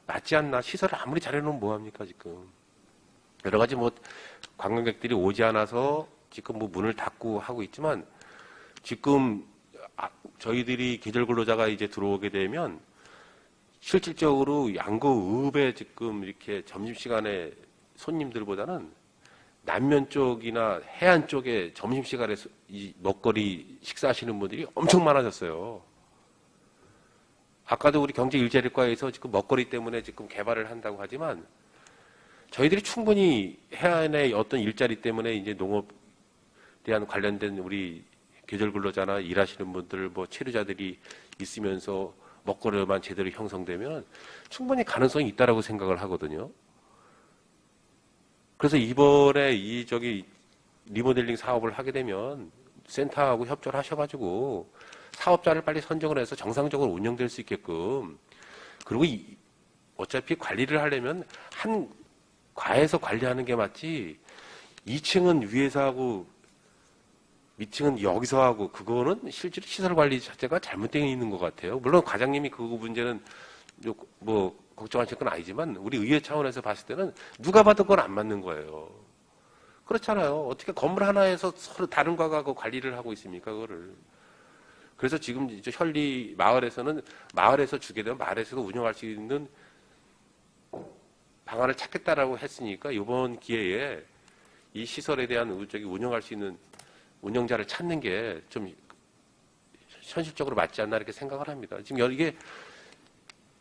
S4: 낫지 않나. 시설을 아무리 잘해놓으면 뭐합니까 지금. 여러 가지 뭐 관광객들이 오지 않아서 지금 뭐 문을 닫고 하고 있지만 지금 저희들이 계절 근로자가 이제 들어오게 되면 실질적으로 양구읍에 지금 이렇게 점심시간에 손님들보다는 남면 쪽이나 해안 쪽에 점심시간에 이 먹거리 식사하시는 분들이 엄청 많아졌어요. 아까도 우리 경제일자리과에서 지금 먹거리 때문에 지금 개발을 한다고 하지만 저희들이 충분히 해안의 어떤 일자리 때문에 이제 농업에 대한 관련된 우리 계절 근로자나 일하시는 분들 뭐 체류자들이 있으면서 먹거리만 제대로 형성되면 충분히 가능성이 있다라고 생각을 하거든요. 그래서 이번에 리모델링 사업을 하게 되면 센터하고 협조를 하셔가지고 사업자를 빨리 선정을 해서 정상적으로 운영될 수 있게끔 그리고 어차피 관리를 하려면 한 과에서 관리하는 게 맞지 2층은 위에서 하고 밑층은 여기서 하고 그거는 실제로 시설 관리 자체가 잘못되어 있는 것 같아요. 물론 과장님이 그 문제는 뭐 걱정하실 건 아니지만 우리 의회 차원에서 봤을 때는 누가 봐도 그건 안 맞는 거예요. 그렇잖아요. 어떻게 건물 하나에서 서로 다른 과하고 관리를 하고 있습니까, 그거를. 그래서 지금 이제 현리 마을에서는 마을에서 주게 되면 마을에서도 운영할 수 있는 방안을 찾겠다라고 했으니까 이번 기회에 이 시설에 대한 운영할 수 있는 운영자를 찾는 게 좀 현실적으로 맞지 않나 이렇게 생각을 합니다. 지금 이게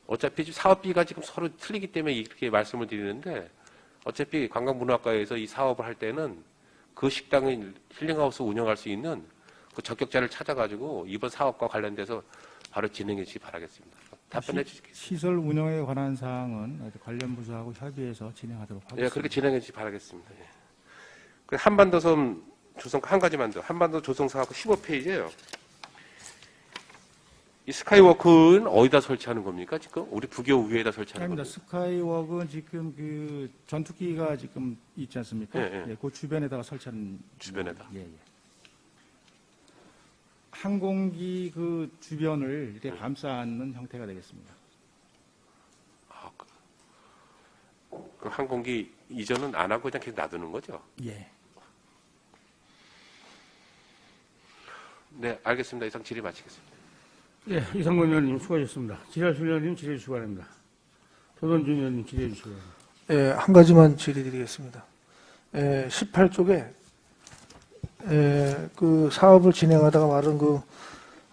S4: 어차피 지금 사업비가 지금 서로 틀리기 때문에 이렇게 말씀을 드리는데 어차피 관광문화과에서 이 사업을 할 때는 그 식당의 힐링하우스 운영할 수 있는 그 적격자를 찾아가지고 이번 사업과 관련돼서 바로 진행해 주시기 바라겠습니다. 답변해 주시겠습니다.
S8: 시설 운영에 관한 사항은 관련 부서하고 협의해서 진행하도록 하겠습니다.
S4: 예, 그렇게 진행해 주시기 바라겠습니다. 예. 그 한반도섬 조성 한 가지만 더. 한반도 조성 사업 15페이지예요. 이 스카이워크는 어디다 설치하는 겁니까? 지금 우리 부교 위에다 설치하는
S8: 아닙니다.
S4: 겁니까?
S8: 스카이워크는 지금 그 전투기가 지금 있지 않습니까?
S4: 예, 예.
S8: 그 주변에다가 설치하는
S4: 주변에다.
S8: 예, 예. 항공기 그 주변을 이렇게
S4: 네.
S8: 감싸 안는 형태가 되겠습니다.
S4: 아, 그 항공기 이전은 안 하고 그냥 계속 놔두는 거죠?
S8: 예.
S4: 네, 알겠습니다. 이상 질의 마치겠습니다.
S1: 예, 이상권 의원님 수고하셨습니다. 지랄실 의원님 질의해 주시기 바랍니다. 조던준 의원님 질의해 주시기 바랍니다.
S5: 예, 한 가지만 질의드리겠습니다. 18쪽에 그 사업을 진행하다가 말한 그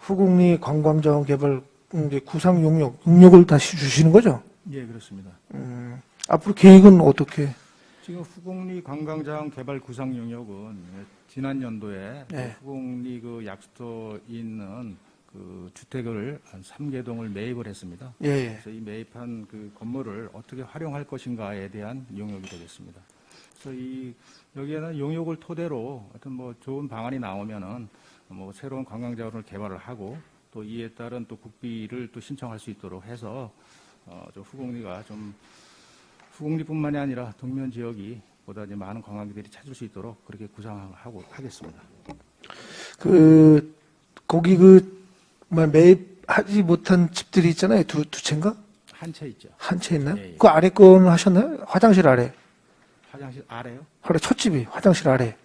S5: 후국리 관광자원 개발 이제 구상 용역을 다시 주시는 거죠?
S8: 예, 그렇습니다.
S5: 앞으로 계획은 어떻게?
S8: 지금 후곡리 관광자원 개발 구상 용역은 지난 연도에
S5: 네.
S8: 후곡리 그 약수터에 있는 그 주택을 한 3개 동을 매입을 했습니다.
S5: 예, 예.
S8: 그래서 이 매입한 그 건물을 어떻게 활용할 것인가에 대한 용역이 되겠습니다. 그래서 여기에는 용역을 토대로 어떤 뭐 좋은 방안이 나오면은 뭐 새로운 관광자원을 개발을 하고 또 이에 따른 또 국비를 또 신청할 수 있도록 해서 좀 후곡리가 좀 후곡리뿐만이 아니라 동면 지역이 보다 이제 많은 관광객들이 찾을 수 있도록 그렇게 구상하고 하겠습니다.
S5: 거기 매입하지 못한 집들이 있잖아요. 두 채인가?
S8: 한 채 있죠.
S5: 한 채 있나요?
S8: 예, 예.
S5: 그 아래 거는 하셨나요? 화장실 아래.
S8: 화장실 아래요?
S5: 아래 첫 집이 화장실 아래.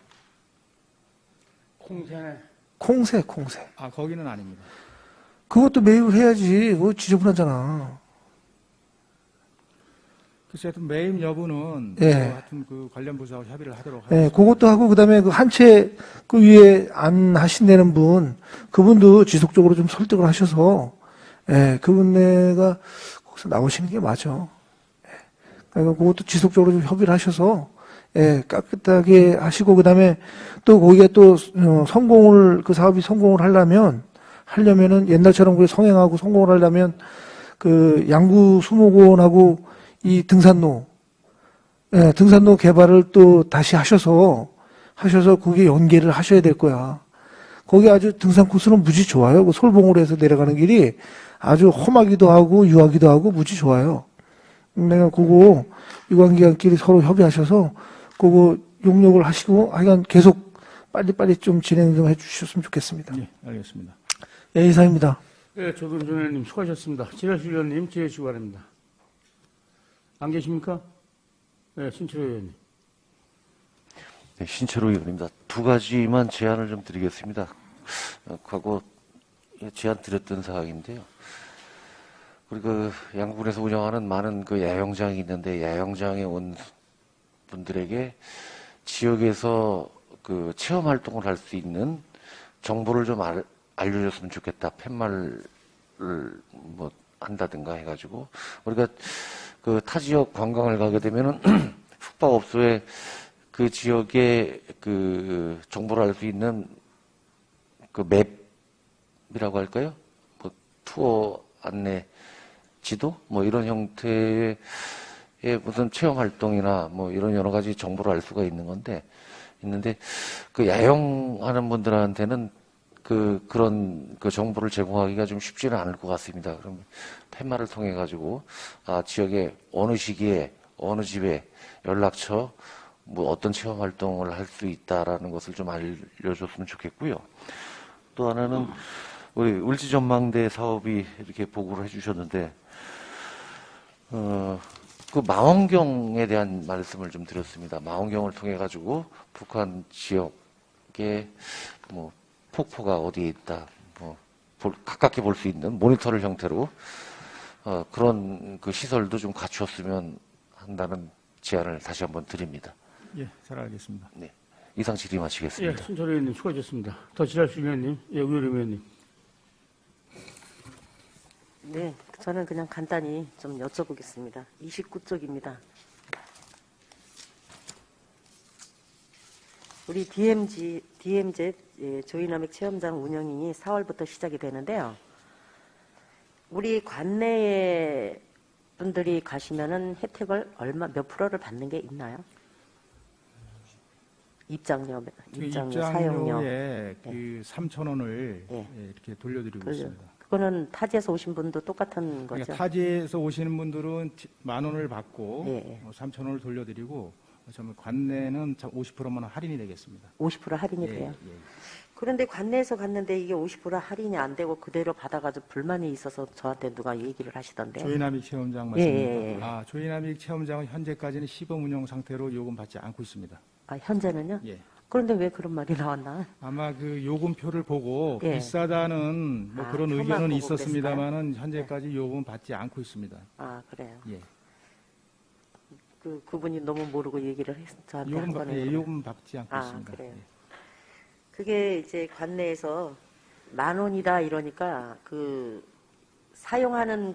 S1: 콩새.
S5: 콩새.
S8: 아, 거기는 아닙니다.
S5: 그것도 매입을 해야지. 그거 지저분하잖아.
S8: 글쎄, 하여튼 매입 여부는
S5: 예.
S8: 하여튼 그 관련 부서하고 협의를 하도록 하겠습니다.
S5: 예, 그것도 하고 그다음에 그 한 채 그 위에 안 하신다는 그분도 지속적으로 좀 설득을 하셔서 그분네가 거기서 나오시는 게 맞아. 그러니까 그것도 지속적으로 좀 협의를 하셔서 깨끗하게 하시고 그다음에 또 거기에 또 그 사업이 성공을 하려면은 옛날처럼 그 성행하고 성공을 하려면 그 양구 수목원하고 이 등산로 개발을 또 다시 하셔서 그게 연계를 하셔야 될 거야. 거기 아주 등산 코스는 무지 좋아요. 그 솔봉으로 해서 내려가는 길이 아주 험하기도 하고 유하기도 하고 무지 좋아요. 내가 그거 유관기관끼리 서로 협의하셔서 그거 용역을 하시고 하여간 계속 빨리빨리 좀 진행 좀 해주셨으면 좋겠습니다.
S8: 예, 알겠습니다.
S5: 예, 이상입니다.
S1: 예, 조던준 의원님 수고하셨습니다. 지랄실 의원님 질의해 주시기 바랍니다. 안 계십니까? 네, 신철호 의원님.
S3: 네, 신철호 의원입니다. 두 가지만 제안을 좀 드리겠습니다. 과거 제안 드렸던 사항인데요. 우리 그 양구군에서 운영하는 많은 그 야영장이 있는데 야영장에 온 분들에게 지역에서 그 체험 활동을 할 수 있는 정보를 좀 알려줬으면 좋겠다. 팻말을 뭐 한다든가 해가지고 우리가 그 타 지역 관광을 가게 되면은 숙박업소에 그 지역의 그 정보를 알 수 있는 그 맵이라고 할까요? 뭐 투어 안내 지도 뭐 이런 형태의 무슨 체험 활동이나 뭐 이런 여러 가지 정보를 알 수가 있는데 그 야영하는 분들한테는 그런 그 정보를 제공하기가 좀 쉽지는 않을 것 같습니다. 그럼 팻말을 통해 가지고 지역에 어느 시기에 어느 집에 연락처 뭐 어떤 체험 활동을 할 수 있다라는 것을 좀 알려줬으면 좋겠고요. 또 하나는 우리 을지 전망대 사업이 이렇게 보고를 해주셨는데 그 망원경에 대한 말씀을 좀 드렸습니다. 망원경을 통해 가지고 북한 지역에 뭐 폭포가 어디에 있다, 뭐 가깝게 볼 수 있는 모니터를 형태로 그런 그 시설도 좀 갖추었으면 한다는 제안을 다시 한번 드립니다.
S8: 예, 잘 알겠습니다.
S3: 네, 이상 질의
S1: 예,
S3: 마치겠습니다.
S1: 신철호 의원님 수고하셨습니다. 더 지랄실 의원님, 예, 우효림 의원님.
S6: 네, 저는 그냥 간단히 좀 여쭤보겠습니다. 29쪽입니다. 우리 DMZ 예, 조이나믹 체험장 운영이 4월부터 시작이 되는데요. 우리 관내 분들이 가시면은 혜택을 몇 프로를 받는 게 있나요? 입장료 사용료.
S8: 입장료에 그 3,000원을
S6: 예.
S8: 이렇게 돌려드리고 있습니다.
S6: 그거는 타지에서 오신 분도 똑같은 거죠?
S8: 그러니까 타지에서 오시는 분들은 10,000원을 받고
S6: 예.
S8: 3,000원을 돌려드리고 정말 관내는 50%만 할인이 되겠습니다.
S6: 50% 할인이
S8: 예,
S6: 돼요?
S8: 예.
S6: 그런데 관내에서 갔는데 이게 50% 할인이 안 되고 그대로 받아가지고 불만이 있어서 저한테 누가 얘기를 하시던데.
S8: 조이나믹 체험장
S6: 예,
S8: 말씀입니다.
S6: 예, 예.
S8: 아, 조이나믹 체험장은 현재까지는 시범 운영 상태로 요금받지 않고 있습니다.
S6: 아, 현재는요?
S8: 예.
S6: 그런데 왜 그런 말이 나왔나?
S8: 아마 그 요금표를 보고
S6: 예.
S8: 비싸다는 뭐
S6: 아,
S8: 그런
S6: 표만
S8: 의견은
S6: 보고
S8: 있었습니다만은 현재까지 요금 받지 않고 있습니다.
S6: 아, 그래요.
S8: 예.
S6: 그분이 너무 모르고 얘기를 저한테 한 거네요.
S8: 예, 요금 받지 않고
S6: 아,
S8: 있습니다.
S6: 그래요.
S8: 예.
S6: 그게 이제 관내에서 10,000원이다 이러니까 사용하는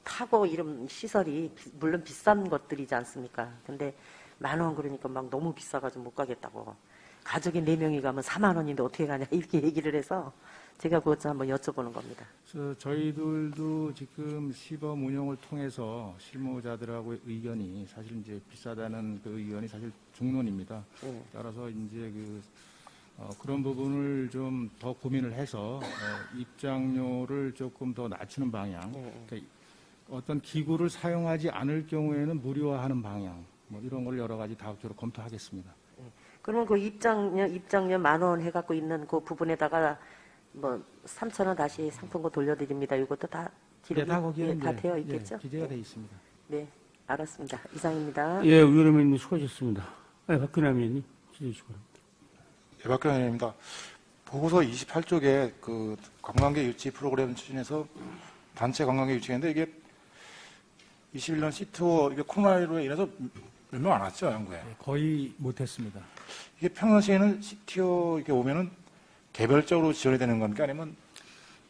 S6: 타고 이런 시설이 물론 비싼 것들이지 않습니까? 근데 10,000원 그러니까 막 너무 비싸가지고 못 가겠다고. 가족이 4명이 가면 40,000원인데 어떻게 가냐 이렇게 얘기를 해서 제가 그것 한번 여쭤보는 겁니다.
S8: 그래서 저희들도 지금 시범 운영을 통해서 실무자들하고의 의견이 사실 이제 비싸다는 그 의견이 사실 중론입니다.
S6: 예.
S8: 따라서 이제 그런 부분을 좀 더 고민을 해서 입장료를 조금 더 낮추는 방향, 그러니까 어떤 기구를 사용하지 않을 경우에는 무료화하는 방향, 뭐 이런 걸 여러 가지 다각적으로 검토하겠습니다.
S6: 그러면 그 입장료 10,000원 해갖고 있는 그 부분에다가 3,000원 다시 상품권 돌려드립니다. 이것도 다
S8: 네, 다 거기에
S6: 다 되어 있겠죠?
S8: 기재가 되어 있습니다.
S6: 네, 알았습니다. 이상입니다.
S1: 예, 위원님 수고하셨습니다. 네, 박근혜 의원님 질의 주시기 바랍니다.
S9: 예, 박근혜 의원입니다. 보고서 28쪽에 그 관광객 유치 프로그램 추진해서 단체 관광객 유치했는데 이게 21년 시투어 이게 코로나19로 인해서 몇 명 안 왔죠, 연구에.
S8: 거의 못했습니다.
S9: 이게 평상시에는 시티어 이렇게 오면은 개별적으로 지원이 되는 겁니까? 아니면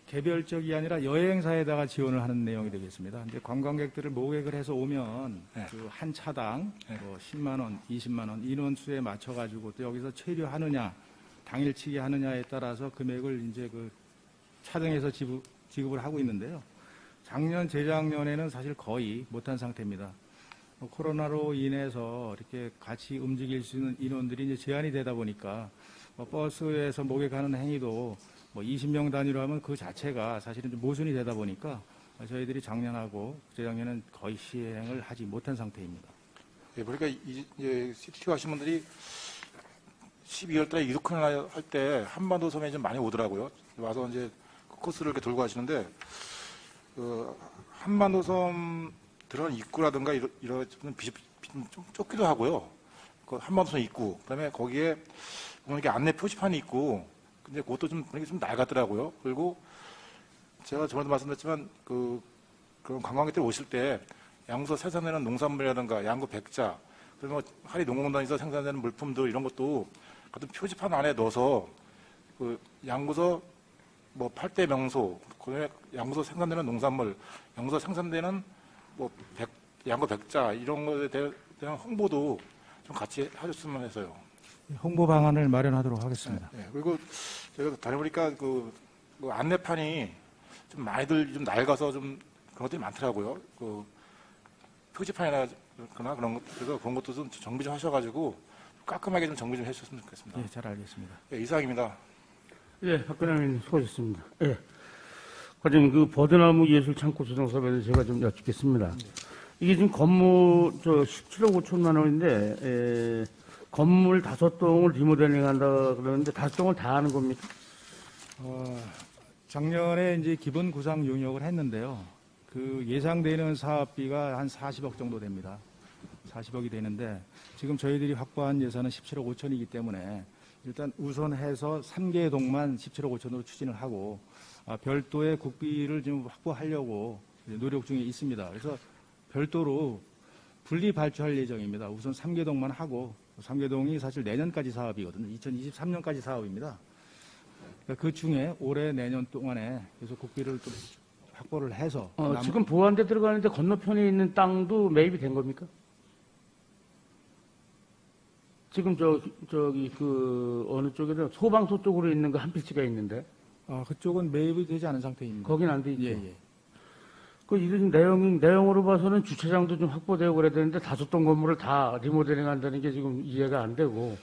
S8: 개별적이 아니라 여행사에다가 지원을 하는 내용이 되겠습니다. 근데 관광객들을 모객을 해서 오면
S9: 네.
S8: 그 한 차당
S9: 네.
S8: 10만 원, 20만 원 인원수에 맞춰 가지고 또 여기서 체류하느냐, 당일치기 하느냐에 따라서 금액을 이제 그 차등해서 지급을 하고 있는데요. 작년, 재작년에는 사실 거의 못한 상태입니다. 코로나로 인해서 이렇게 같이 움직일 수 있는 인원들이 이제 제한이 되다 보니까 버스에서 모객하는 행위도 20명 단위로 하면 그 자체가 사실은 좀 모순이 되다 보니까 저희들이 작년하고 재작년은 거의 시행을 하지 못한 상태입니다.
S9: 예, 그러니까 이제 시티어 하신 분들이 12월 달에 이두크나 할 때 한반도 섬에 좀 많이 오더라고요. 와서 이제 그 코스를 이렇게 돌고 하시는데 그 한반도 섬 들어간 입구라든가 이런 좀 좁기도 하고요. 그 한반도 섬 입구, 그다음에 거기에 보면 이렇게 안내 표지판이 있고, 근데 그것도 좀 낡았더라고요. 그리고 제가 저번에도 말씀드렸지만 그런 관광객들 오실 때 양구에서 생산되는 농산물이라든가 양구 백자, 그리고 하리 농공단에서 생산되는 물품들 이런 것도 같은 표지판 안에 넣어서 그 양구서 8대 명소, 그다음에 양구서 생산되는 농산물, 양구서 생산되는 양구 백자 이런 것에 대한 홍보도 좀 같이 하셨으면 해서요.
S8: 홍보 방안을 마련하도록 하겠습니다.
S9: 네, 그리고 제가 다녀보니까 그 안내판이 좀 많이들 좀 낡아서 좀 그런 것들이 많더라고요. 그 표지판이나 그런 것, 그래서 그런 것도 좀 정비 좀 하셔가지고 깔끔하게 좀 정비 좀 해주셨으면 좋겠습니다.
S8: 예, 잘 알겠습니다.
S9: 예, 이상입니다.
S1: 예, 박근혜 의원님 수고하셨습니다. 예. 과장님, 그 버드나무 예술 창고 조성 사업에 대해서 제가 좀 여쭙겠습니다. 이게 지금 건물 17억 5천만 원인데 건물 5동을 리모델링 한다 그러는데 5동을 다 하는 겁니까?
S8: 작년에 이제 기본 구상 용역을 했는데요. 그 예상되는 사업비가 한 40억 정도 됩니다. 40억이 되는데 지금 저희들이 확보한 예산은 17억 5천이기 때문에 일단 우선해서 3개 동만 17억 5천으로 추진을 하고 별도의 국비를 좀 확보하려고 노력 중에 있습니다. 그래서 별도로 분리 발주할 예정입니다. 우선 3개 동만 하고 3개 동이 사실 내년까지 사업이거든요. 2023년까지 사업입니다. 그러니까 그 중에 올해 내년 동안에 계속 국비를 좀 확보를 해서
S1: 지금 보안대 들어가는데 건너편에 있는 땅도 매입이 된 겁니까? 지금 저기 그 어느 쪽에도 소방서 쪽으로 있는 거 한 필지가 있는데
S8: 그쪽은 매입이 되지 않은 상태입니다.
S1: 거긴 안 돼 있죠.
S8: 예.
S1: 그 이런 내용으로 봐서는 주차장도 좀 확보되고 그래야 되는데 5동 건물을 다 리모델링 한다는 게 지금 이해가 안 되고.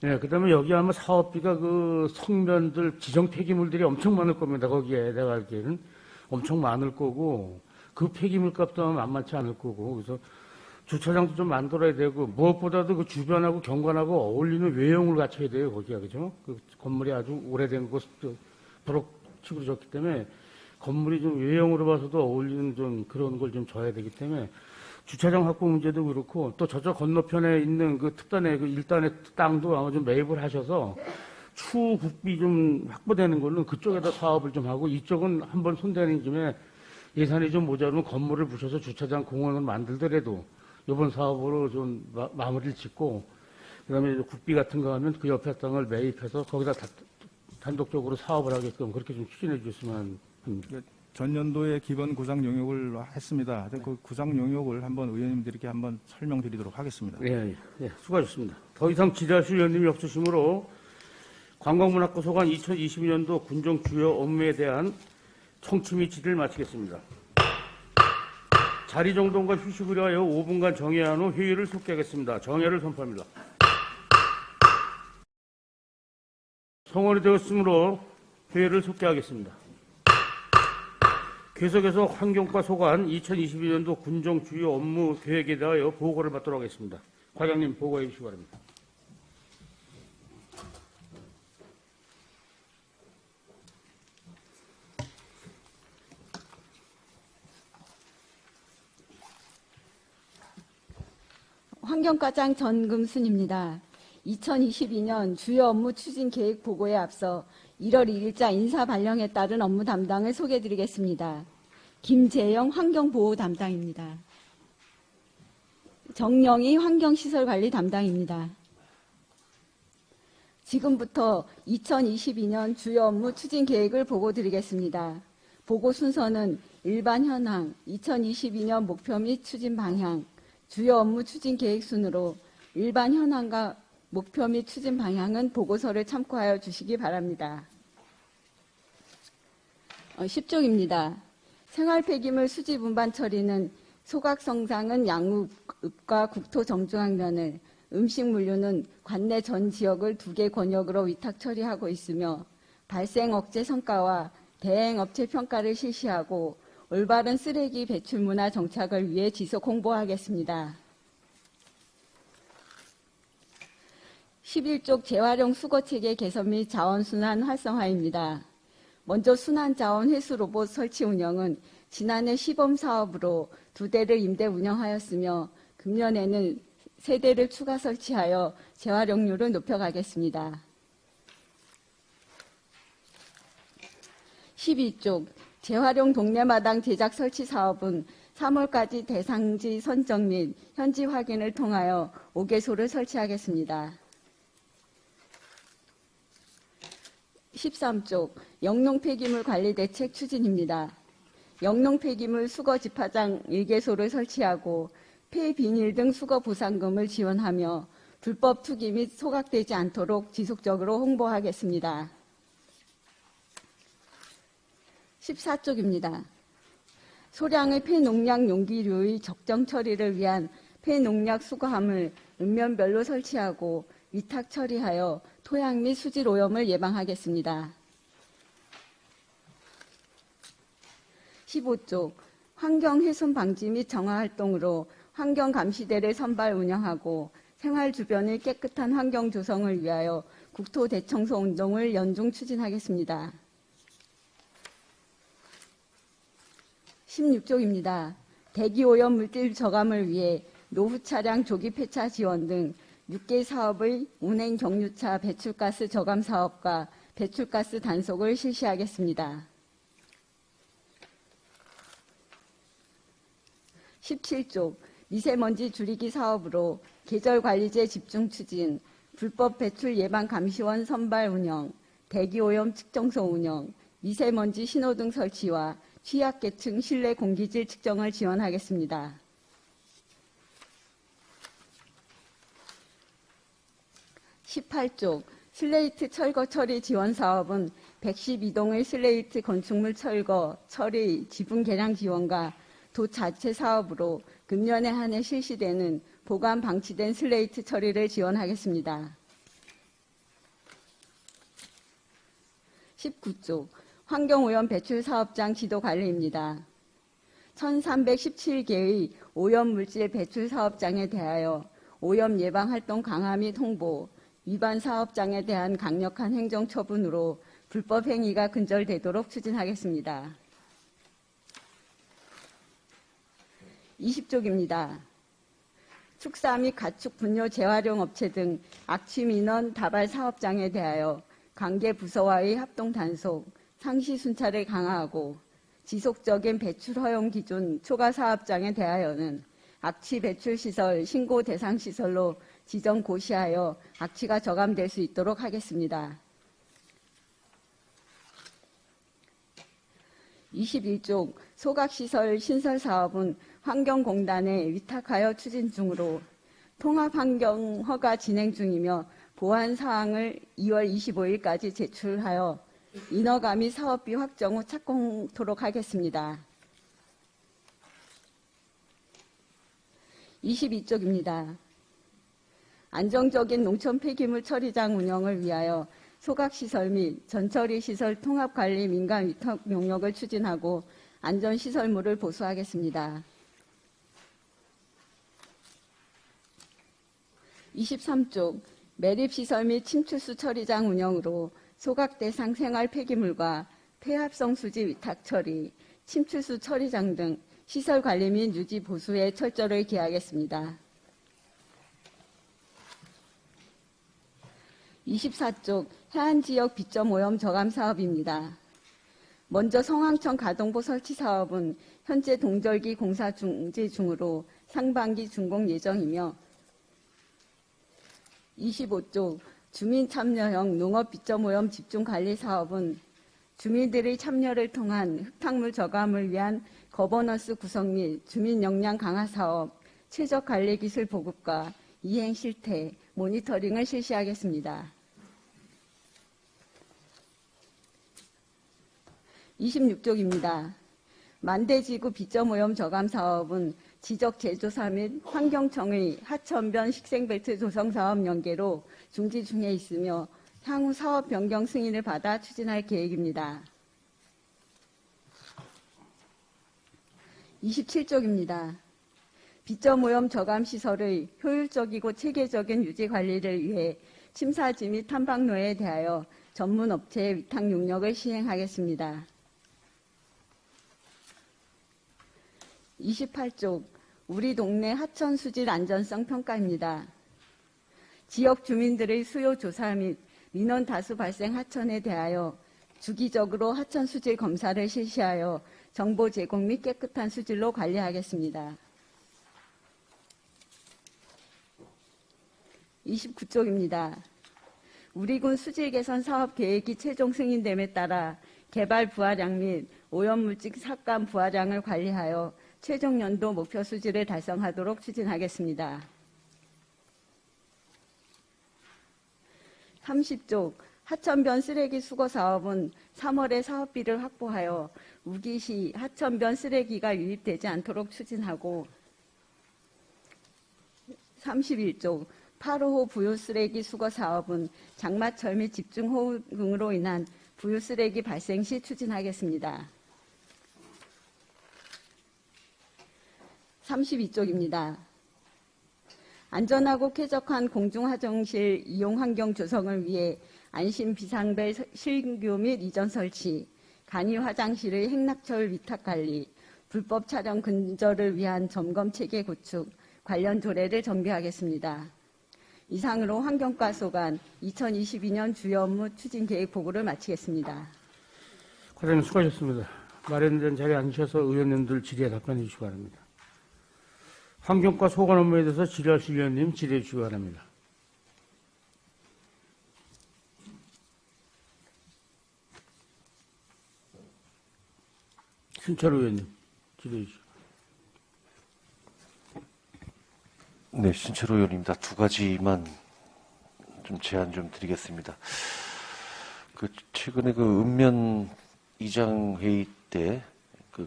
S1: 네, 그다음에 여기 아마 사업비가 그 성면들 지정 폐기물들이 엄청 많을 겁니다. 거기에 내가 알기에는 엄청 많을 거고 그 폐기물 값도 아마 만만치 않을 거고 그래서 주차장도 좀 만들어야 되고 무엇보다도 그 주변하고 경관하고 어울리는 외형을 갖춰야 돼요. 거기가 그죠? 그 건물이 아주 오래된 거 벼락치고 졌기 때문에 건물이 좀 외형으로 봐서도 어울리는 좀 그런 걸 좀 줘야 되기 때문에 주차장 확보 문제도 그렇고 또 저쪽 건너편에 있는 그 특단의 그 일단의 땅도 아마 좀 매입을 하셔서 추후 국비 좀 확보되는 걸로 그쪽에다 사업을 좀 하고 이쪽은 한번 손대는 김에 예산이 좀 모자르면 건물을 부셔서 주차장 공원을 만들더라도 이번 사업으로 좀 마무리를 짓고 그다음에 국비 같은 거 하면 그 옆에 땅을 매입해서 거기다 단독적으로 사업을 하게끔 그렇게 좀 추진해 주셨으면 합니다.
S8: 전년도에 기본 구상 용역을 했습니다. 그 구상 용역을 한번 의원님들께 한번 설명드리도록 하겠습니다.
S1: 예, 수고하셨습니다. 더 이상 질의하실 의원님이 없으시므로 관광문화부 소관 2022년도 군정 주요 업무에 대한 청취 및 질의를 마치겠습니다. 자리 정돈과 휴식을 위하여 5분간 정회한 후 회의를 속개하겠습니다. 정회를 선포합니다. 성원이 되었으므로 회의를 속개하겠습니다. 계속해서 환경과 소관 2022년도 군정 주요 업무 계획에 대하여 보고를 받도록 하겠습니다. 과장님 보고해 주시기 바랍니다.
S10: 환경과장 전금순입니다. 2022년 주요 업무 추진 계획 보고에 앞서 1월 1일자 인사 발령에 따른 업무 담당을 소개해드리겠습니다. 김재영 환경보호 담당입니다. 정영희 환경시설관리 담당입니다. 지금부터 2022년 주요 업무 추진 계획을 보고 드리겠습니다. 보고 순서는 일반 현황, 2022년 목표 및 추진 방향, 주요 업무 추진 계획 순으로 일반 현황과 목표 및 추진 방향은 보고서를 참고하여 주시기 바랍니다. 10쪽입니다. 생활 폐기물 수집 운반 처리는 소각성상은 양육읍과 국토정중앙면을, 음식물류는 관내 전 지역을 2개 권역으로 위탁 처리하고 있으며 발생 억제 성과와 대행 업체 평가를 실시하고 올바른 쓰레기 배출 문화 정착을 위해 지속 홍보하겠습니다. 11쪽 재활용 수거체계 개선 및 자원순환 활성화입니다. 먼저 순환자원 회수 로봇 설치 운영은 지난해 시범 사업으로 2대를 임대 운영하였으며 금년에는 3대를 추가 설치하여 재활용률을 높여가겠습니다. 12쪽 재활용 동네마당 제작 설치 사업은 3월까지 대상지 선정 및 현지 확인을 통하여 5개소를 설치하겠습니다. 13쪽 영농 폐기물 관리 대책 추진입니다. 영농 폐기물 수거 집화장 1개소를 설치하고 폐비닐 등 수거 보상금을 지원하며 불법 투기 및 소각되지 않도록 지속적으로 홍보하겠습니다. 14쪽입니다. 소량의 폐농약 용기류의 적정 처리를 위한 폐농약 수거함을 읍면별로 설치하고 위탁 처리하여 토양 및 수질 오염을 예방하겠습니다. 15쪽 환경훼손 방지 및 정화 활동으로 환경감시대를 선발 운영하고 생활 주변의 깨끗한 환경 조성을 위하여 국토 대청소 운동을 연중 추진하겠습니다. 16쪽입니다. 대기오염 물질 저감을 위해 노후 차량 조기 폐차 지원 등 6개 사업의 운행 경유차 배출가스 저감 사업과 배출가스 단속을 실시하겠습니다. 17쪽 미세먼지 줄이기 사업으로 계절관리제 집중 추진, 불법 배출 예방 감시원 선발 운영, 대기오염 측정소 운영, 미세먼지 신호등 설치와 취약계층 실내 공기질 측정을 지원하겠습니다. 18쪽 슬레이트 철거 처리 지원 사업은 112동의 슬레이트 건축물 철거, 처리, 지분 개량 지원과 도 자체 사업으로 금년에 한해 실시되는 보관 방치된 슬레이트 처리를 지원하겠습니다. 19쪽 환경오염 배출 사업장 지도 관리입니다. 1317개의 오염물질 배출 사업장에 대하여 오염 예방 활동 강화 및 홍보, 위반 사업장에 대한 강력한 행정 처분으로 불법 행위가 근절되도록 추진하겠습니다. 20쪽입니다. 축사 및 가축 분뇨 재활용 업체 등 악취 민원 다발 사업장에 대하여 관계 부서와의 합동 단속, 상시 순찰을 강화하고 지속적인 배출 허용 기준 초과 사업장에 대하여는 악취 배출 시설 신고 대상 시설로 지정 고시하여 악취가 저감될 수 있도록 하겠습니다. 21쪽 소각시설 신설 사업은 환경공단에 위탁하여 추진 중으로 통합환경허가 진행 중이며 보완 사항을 2월 25일까지 제출하여 인허가 및 사업비 확정 후 착공토록 하겠습니다. 22쪽입니다. 안정적인 농촌 폐기물 처리장 운영을 위하여 소각시설 및 전처리시설 통합관리 민간 위탁 용역을 추진하고 안전시설물을 보수하겠습니다. 23쪽 매립시설 및 침출수 처리장 운영으로 소각 대상 생활 폐기물과 폐합성 수지 위탁 처리, 침출수 처리장 등 시설 관리 및 유지 보수에 철저를 기하겠습니다. 24쪽 해안지역 비점 오염 저감 사업입니다. 먼저 성황천 가동보 설치 사업은 현재 동절기 공사 중지 중으로 상반기 준공 예정이며 25쪽 주민 참여형 농업 비점 오염 집중 관리 사업은 주민들의 참여를 통한 흙탕물 저감을 위한 거버넌스 구성 및 주민 역량 강화 사업, 최적 관리 기술 보급과 이행 실태, 모니터링을 실시하겠습니다. 26쪽입니다. 만대지구 비점 오염 저감 사업은 지적 재조사 및 환경청의 하천변 식생벨트 조성 사업 연계로 중지 중에 있으며 향후 사업 변경 승인을 받아 추진할 계획입니다. 27쪽입니다. 비점 오염 저감 시설의 효율적이고 체계적인 유지 관리를 위해 침사지 및 탐방로에 대하여 전문 업체의 위탁 용역을 시행하겠습니다. 28쪽 우리 동네 하천 수질 안전성 평가입니다. 지역 주민들의 수요 조사 및 민원 다수 발생 하천에 대하여 주기적으로 하천 수질 검사를 실시하여 정보 제공 및 깨끗한 수질로 관리하겠습니다. 29쪽입니다. 우리군 수질 개선 사업 계획이 최종 승인됨에 따라 개발 부하량 및 오염물질 삭감 부하량을 관리하여 최종 연도 목표 수질을 달성하도록 추진하겠습니다. 30쪽 하천변 쓰레기 수거 사업은 3월에 사업비를 확보하여 우기시 하천변 쓰레기가 유입되지 않도록 추진하고 31쪽 8호호 부유쓰레기 수거 사업은 장마철 및 집중호우 등으로 인한 부유쓰레기 발생 시 추진하겠습니다. 32쪽입니다. 안전하고 쾌적한 공중화장실 이용 환경 조성을 위해 안심 비상벨 신규 및 이전 설치, 간이 화장실의 행락철 위탁 관리, 불법 촬영 근절을 위한 점검 체계 구축, 관련 조례를 정비하겠습니다. 이상으로 환경과 소관 2022년 주요 업무 추진 계획 보고를 마치겠습니다.
S1: 과장님 수고하셨습니다. 마련된 자리에 앉으셔서 의원님들 질의에 답변해 주시기 바랍니다. 환경과 소관 업무에 대해서 질의하실 위원님 질의해 주시기 바랍니다. 순철 의원님, 질의해 주시죠.
S3: 네, 신철호 의원입니다. 두 가지만 좀 제안 좀 드리겠습니다. 최근에 읍면 이장 회의 때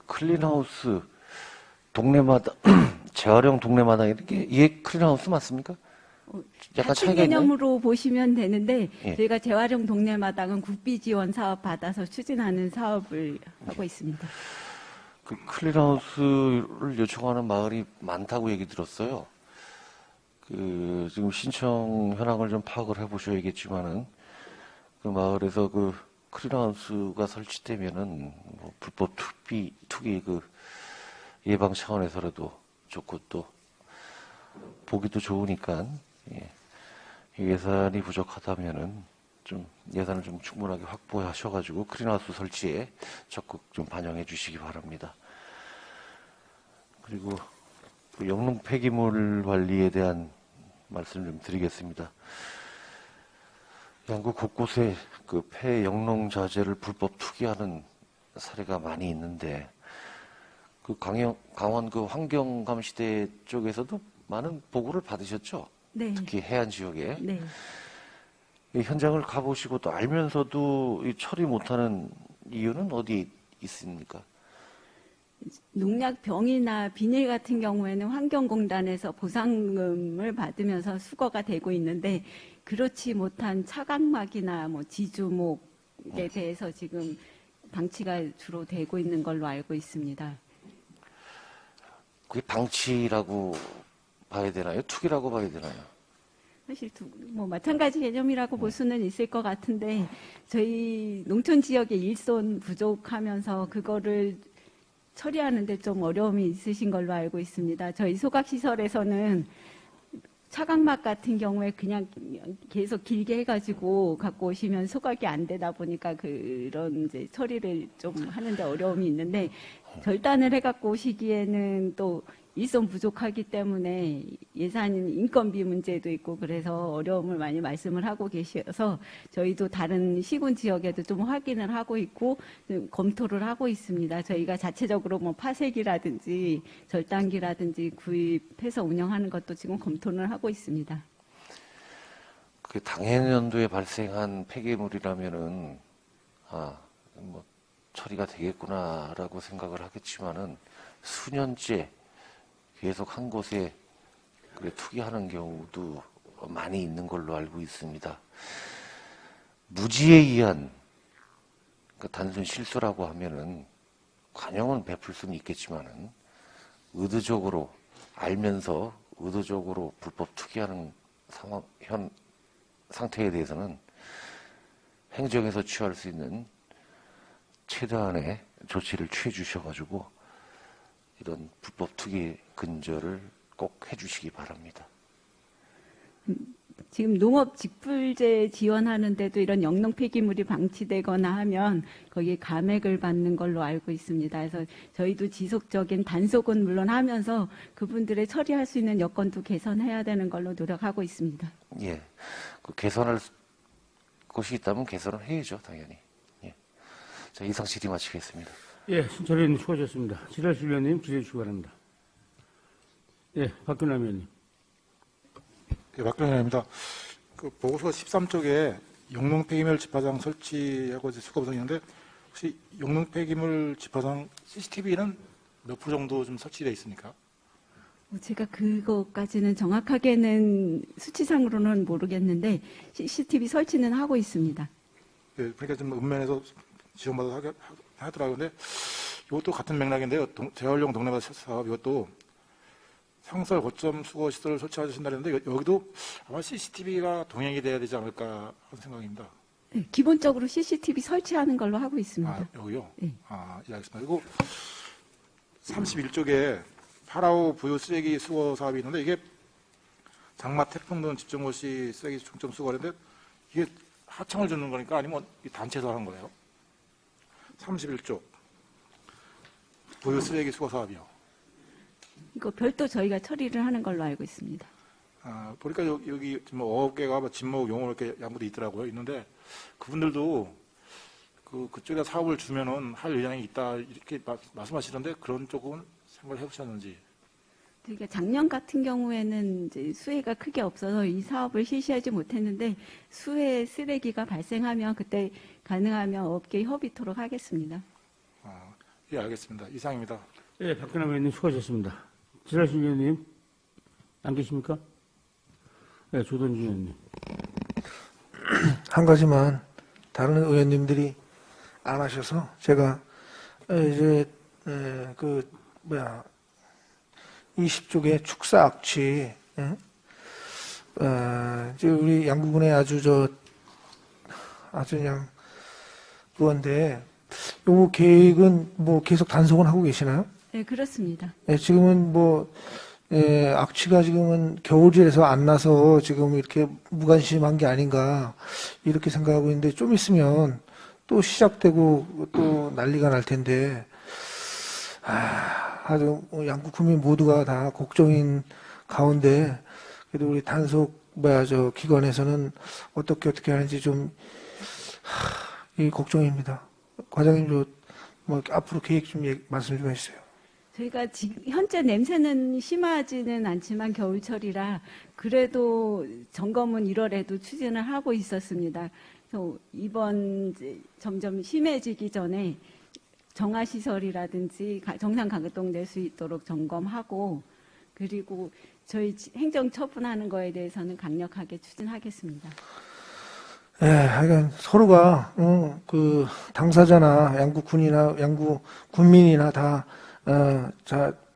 S3: 클린하우스 동네마다 재활용 동네마다 이게 클린하우스 맞습니까? 약간
S10: 같은
S3: 차이가 있나요?
S10: 개념으로 보시면 되는데
S3: 예.
S10: 저희가 재활용 동네마당은 국비 지원 사업 받아서 추진하는 사업을 하고 있습니다.
S3: 클린하우스를 요청하는 마을이 많다고 얘기 들었어요. 지금 신청 현황을 좀 파악을 해보셔야겠지만은 그 마을에서 클린하우스가 설치되면은 뭐 불법 투기 예방 차원에서라도 좋고 또 보기도 좋으니까 예산이 부족하다면은 좀 예산을 좀 충분하게 확보하셔가지고 클린하우스 설치에 적극 좀 반영해 주시기 바랍니다. 그리고 영농 폐기물 관리에 대한 말씀 좀 드리겠습니다. 양구 곳곳에 폐 영농 자재를 불법 투기하는 사례가 많이 있는데 강원 환경감시대 쪽에서도 많은 보고를 받으셨죠?
S10: 네.
S3: 특히 해안 지역에.
S10: 네.
S3: 이 현장을 가보시고 또 알면서도 처리 못하는 이유는 어디 있습니까?
S10: 농약 병이나 비닐 같은 경우에는 환경공단에서 보상금을 받으면서 수거가 되고 있는데 그렇지 못한 차각막이나 지주목에 대해서 지금 방치가 주로 되고 있는 걸로 알고 있습니다.
S3: 그게 방치라고 봐야 되나요? 투기라고 봐야 되나요?
S10: 사실 마찬가지 개념이라고 볼 수는 있을 것 같은데 저희 농촌 지역의 일손 부족하면서 그거를 처리하는데 좀 어려움이 있으신 걸로 알고 있습니다. 저희 소각시설에서는 차각막 같은 경우에 그냥 계속 길게 해가지고 갖고 오시면 소각이 안 되다 보니까 그런 이제 처리를 좀 하는데 어려움이 있는데 절단을 해갖고 오시기에는 또 일손 부족하기 때문에 예산 인건비 문제도 있고 그래서 어려움을 많이 말씀을 하고 계셔서 저희도 다른 시군 지역에도 좀 확인을 하고 있고 검토를 하고 있습니다. 저희가 자체적으로 파쇄기라든지 절단기라든지 구입해서 운영하는 것도 지금 검토를 하고 있습니다.
S3: 당해년도에 발생한 폐기물이라면은 처리가 되겠구나라고 생각을 하겠지만은 수년째 계속 한 곳에 투기하는 경우도 많이 있는 걸로 알고 있습니다. 무지에 의한 단순 실수라고 하면은 관용은 베풀 수는 있겠지만은 의도적으로 알면서 의도적으로 불법 투기하는 상태에 대해서는 행정에서 취할 수 있는 최대한의 조치를 취해 주셔가지고 이런 불법 투기 근절을 꼭 해주시기 바랍니다.
S10: 지금 농업 직불제 지원하는데도 이런 영농 폐기물이 방치되거나 하면 거기에 감액을 받는 걸로 알고 있습니다. 그래서 저희도 지속적인 단속은 물론 하면서 그분들의 처리할 수 있는 여건도 개선해야 되는 걸로 노력하고 있습니다.
S3: 예, 개선할 곳이 있다면 개선을 해야죠, 당연히. 예. 자, 이상 질의 마치겠습니다.
S1: 예, 신철 의원님 수고하셨습니다. 지랄실 의원님 질의 주시기 바랍니다. 예, 박균남 의원님.
S9: 네, 박근혜 의원입니다. 보고서 13쪽에 영농 폐기물 집화장 설치하고 수거부상이 있는데 혹시 영농 폐기물 집화장 CCTV는 몇 프로 정도 좀 설치되어 있습니까?
S10: 제가 그거까지는 정확하게는 수치상으로는 모르겠는데 CCTV 설치는 하고 있습니다.
S9: 네, 그러니까 좀 읍면에서 지원받아서 하더라고요. 근데 이것도 같은 맥락인데요. 재활용 동네마다 사업 이것도 상설 거점 수거 시설을 설치하신다는데 여기도 아마 CCTV가 동행이 돼야 되지 않을까 하는 생각입니다.
S10: 네, 기본적으로 CCTV 설치하는 걸로 하고 있습니다.
S9: 여기요?
S10: 네.
S9: 예, 알겠습니다. 그리고 31쪽에 파라오 부유 쓰레기 수거 사업이 있는데 이게 장마 태풍 등 집중호 시 쓰레기 중점 수거인데 이게 하청을 주는 거니까 아니면 단체에서 하는 거예요? 31쪽 부유 쓰레기 수거 사업이요.
S10: 이거 별도 저희가 처리를 하는 걸로 알고 있습니다.
S9: 보니까 여기 어업계가 진목 용어 이렇게 양부도 있더라고요. 있는데 그분들도 그쪽에 사업을 주면은 할 의향이 있다 이렇게 말씀하시던데 그런 쪽은 생각을 해보셨는지?
S10: 그러니까 작년 같은 경우에는 이제 수해가 크게 없어서 이 사업을 실시하지 못했는데 수해 쓰레기가 발생하면 그때 가능하면 업계 협의토록 하겠습니다.
S9: 예, 알겠습니다. 이상입니다.
S1: 예, 박근혜 의원님 수고하셨습니다. 지라신 의원님 안 계십니까? 네, 조던진 의원님.
S5: 한 가지만 다른 의원님들이 안 하셔서 제가 이제 20쪽의 축사 악취, 이제 우리 양구군의 아주 그냥 그건데, 요 계획은 뭐 계속 단속은 하고 계시나요?
S10: 네, 그렇습니다.
S5: 네, 지금은 악취가 지금은 겨울이라서 안 나서 지금 이렇게 무관심한 게 아닌가, 이렇게 생각하고 있는데, 좀 있으면 또 시작되고 또 난리가 날 텐데, 아주 양구 국민 모두가 다 걱정인 가운데, 그래도 우리 단속, 기관에서는 어떻게 하는지 좀, 이 걱정입니다. 과장님, 앞으로 계획 좀 말씀 좀 해주세요.
S10: 저희가 지금 현재 냄새는 심하지는 않지만 겨울철이라 그래도 점검은 1월에도 추진을 하고 있었습니다. 그래서 이번 이제 점점 심해지기 전에 정화시설이라든지 정상 가동될 수 있도록 점검하고 그리고 저희 행정 처분하는 거에 대해서는 강력하게 추진하겠습니다.
S5: 예, 하여간 서로가 당사자나 양구군이나 양구 군민이나 다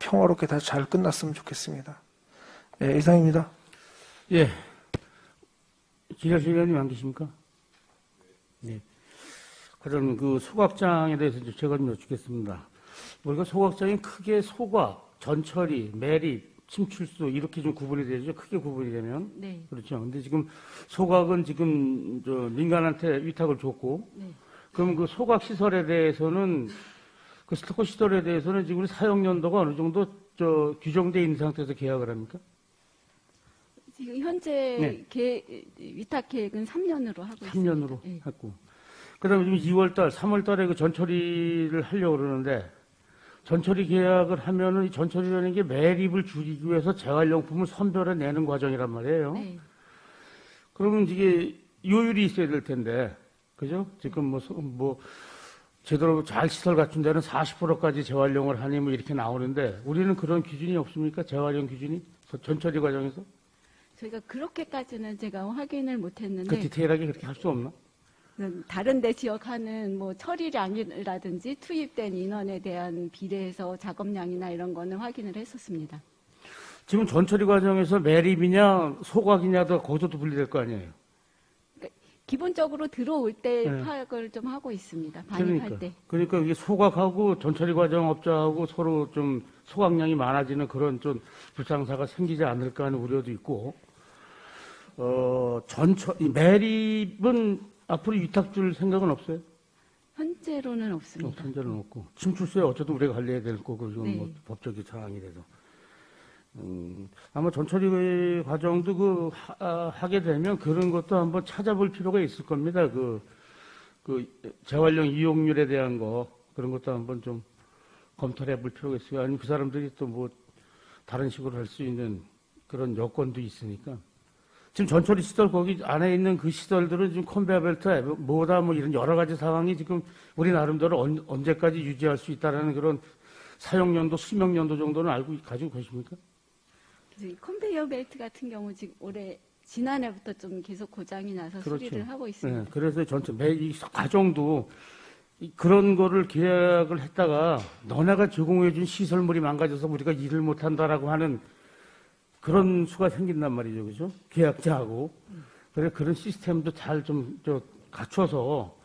S5: 평화롭게 다 잘 끝났으면 좋겠습니다. 예, 이상입니다.
S1: 예, 지라신 의원님 안 계십니까? 네. 그럼 그 소각장에 대해서 제가 좀 여쭙겠습니다. 우리가 소각장이 크게 소각, 전처리, 매립, 침출수 이렇게 좀 구분이 되죠. 크게 구분이 되면.
S10: 네.
S1: 그렇죠. 근데 지금 소각은 지금 민간한테 위탁을 줬고,
S10: 네.
S1: 그럼 그 소각 시설에 대해서는 그 스토커 시설에 대해서는 지금 우리 사용 연도가 어느 정도 규정돼 있는 상태에서 계약을 합니까?
S10: 지금 현재
S1: 네.
S10: 위탁 계획은 3년으로 하고 있습니다.
S1: 3년으로
S10: 네.
S1: 했고. 그다음에 지금 2월달, 3월달에 그 전처리를 하려고 그러는데 전처리 계약을 하면은 이 전처리라는 게 매립을 줄이기 위해서 재활용품을 선별해 내는 과정이란 말이에요.
S10: 네.
S1: 그러면 이게 요율이 있어야 될 텐데, 그죠? 지금 제대로 잘 시설 갖춘 데는 40%까지 재활용을 하니 뭐 이렇게 나오는데 우리는 그런 기준이 없습니까? 재활용 기준이? 전처리 과정에서?
S10: 저희가 그렇게까지는 제가 확인을
S1: 그
S10: 못했는데
S1: 디테일하게 그렇게 할 수 없나?
S10: 다른 데 지역하는 처리량이라든지 투입된 인원에 대한 비례해서 작업량이나 이런 거는 확인을 했었습니다.
S1: 지금 전처리 과정에서 매립이냐 소각이냐도 거기서도 분리될 거 아니에요?
S10: 그러니까 기본적으로 들어올 때
S1: 네.
S10: 파악을 좀 하고 있습니다. 반입할 때.
S1: 그러니까 이게 소각하고 전처리 과정 업자하고 서로 좀 소각량이 많아지는 그런 좀 불상사가 생기지 않을까 하는 우려도 있고, 매립은 앞으로 위탁 줄 생각은 없어요?
S10: 현재로는 없습니다.
S1: 현재는 없고. 침출수에 어쨌든 우리가 관리해야 될 거고, 이건
S10: 네.
S1: 뭐 법적인 상황이라도. 아마 전처리 과정도 하게 되면 그런 것도 한번 찾아볼 필요가 있을 겁니다. 재활용 이용률에 대한 그런 것도 한번 좀 검토를 해볼 필요가 있어요. 아니면 그 사람들이 또 다른 식으로 할 수 있는 그런 여건도 있으니까. 지금 전처리 시설 거기 안에 있는 그 시설들은 지금 컨베이어 벨트에 이런 여러 가지 상황이 지금 우리 나름대로 언제까지 유지할 수 있다라는 그런 사용 연도, 수명 연도 정도는 가지고 계십니까?
S10: 그래서 이 컨베이어 벨트 같은 경우 지금 지난해부터 좀 계속 고장이 나서
S1: 그렇죠.
S10: 수리를 하고 있습니다.
S1: 네, 그래서 이 과정도 그런 거를 계약을 했다가 너네가 제공해 준 시설물이 망가져서 우리가 일을 못 한다라고 하는 그런 수가 생긴단 말이죠. 그죠? 계약자하고. 그런 시스템도 잘 좀 갖춰서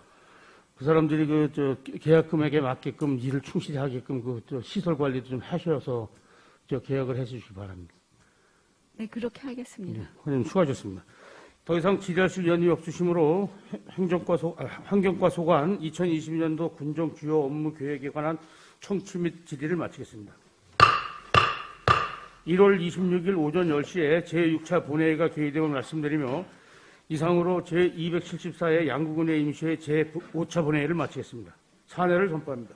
S1: 그 사람들이 계약 금액에 맞게끔 일을 충실히 하게끔 시설 관리도 좀 하셔서 계약을 해 주시기 바랍니다.
S10: 네, 그렇게 하겠습니다.
S1: 네, 선생님 수고하셨습니다. 더 이상 질의하실 의원이 없으시므로 환경과 소관 2020년도 군정 주요 업무 계획에 관한 청취 및 질의를 마치겠습니다. 1월 26일 오전 10시에 제6차 본회의가 개의됨을 말씀드리며 이상으로 제274회 양국은혜 임시회 제5차 본회의를 마치겠습니다. 찬회를 선포합니다.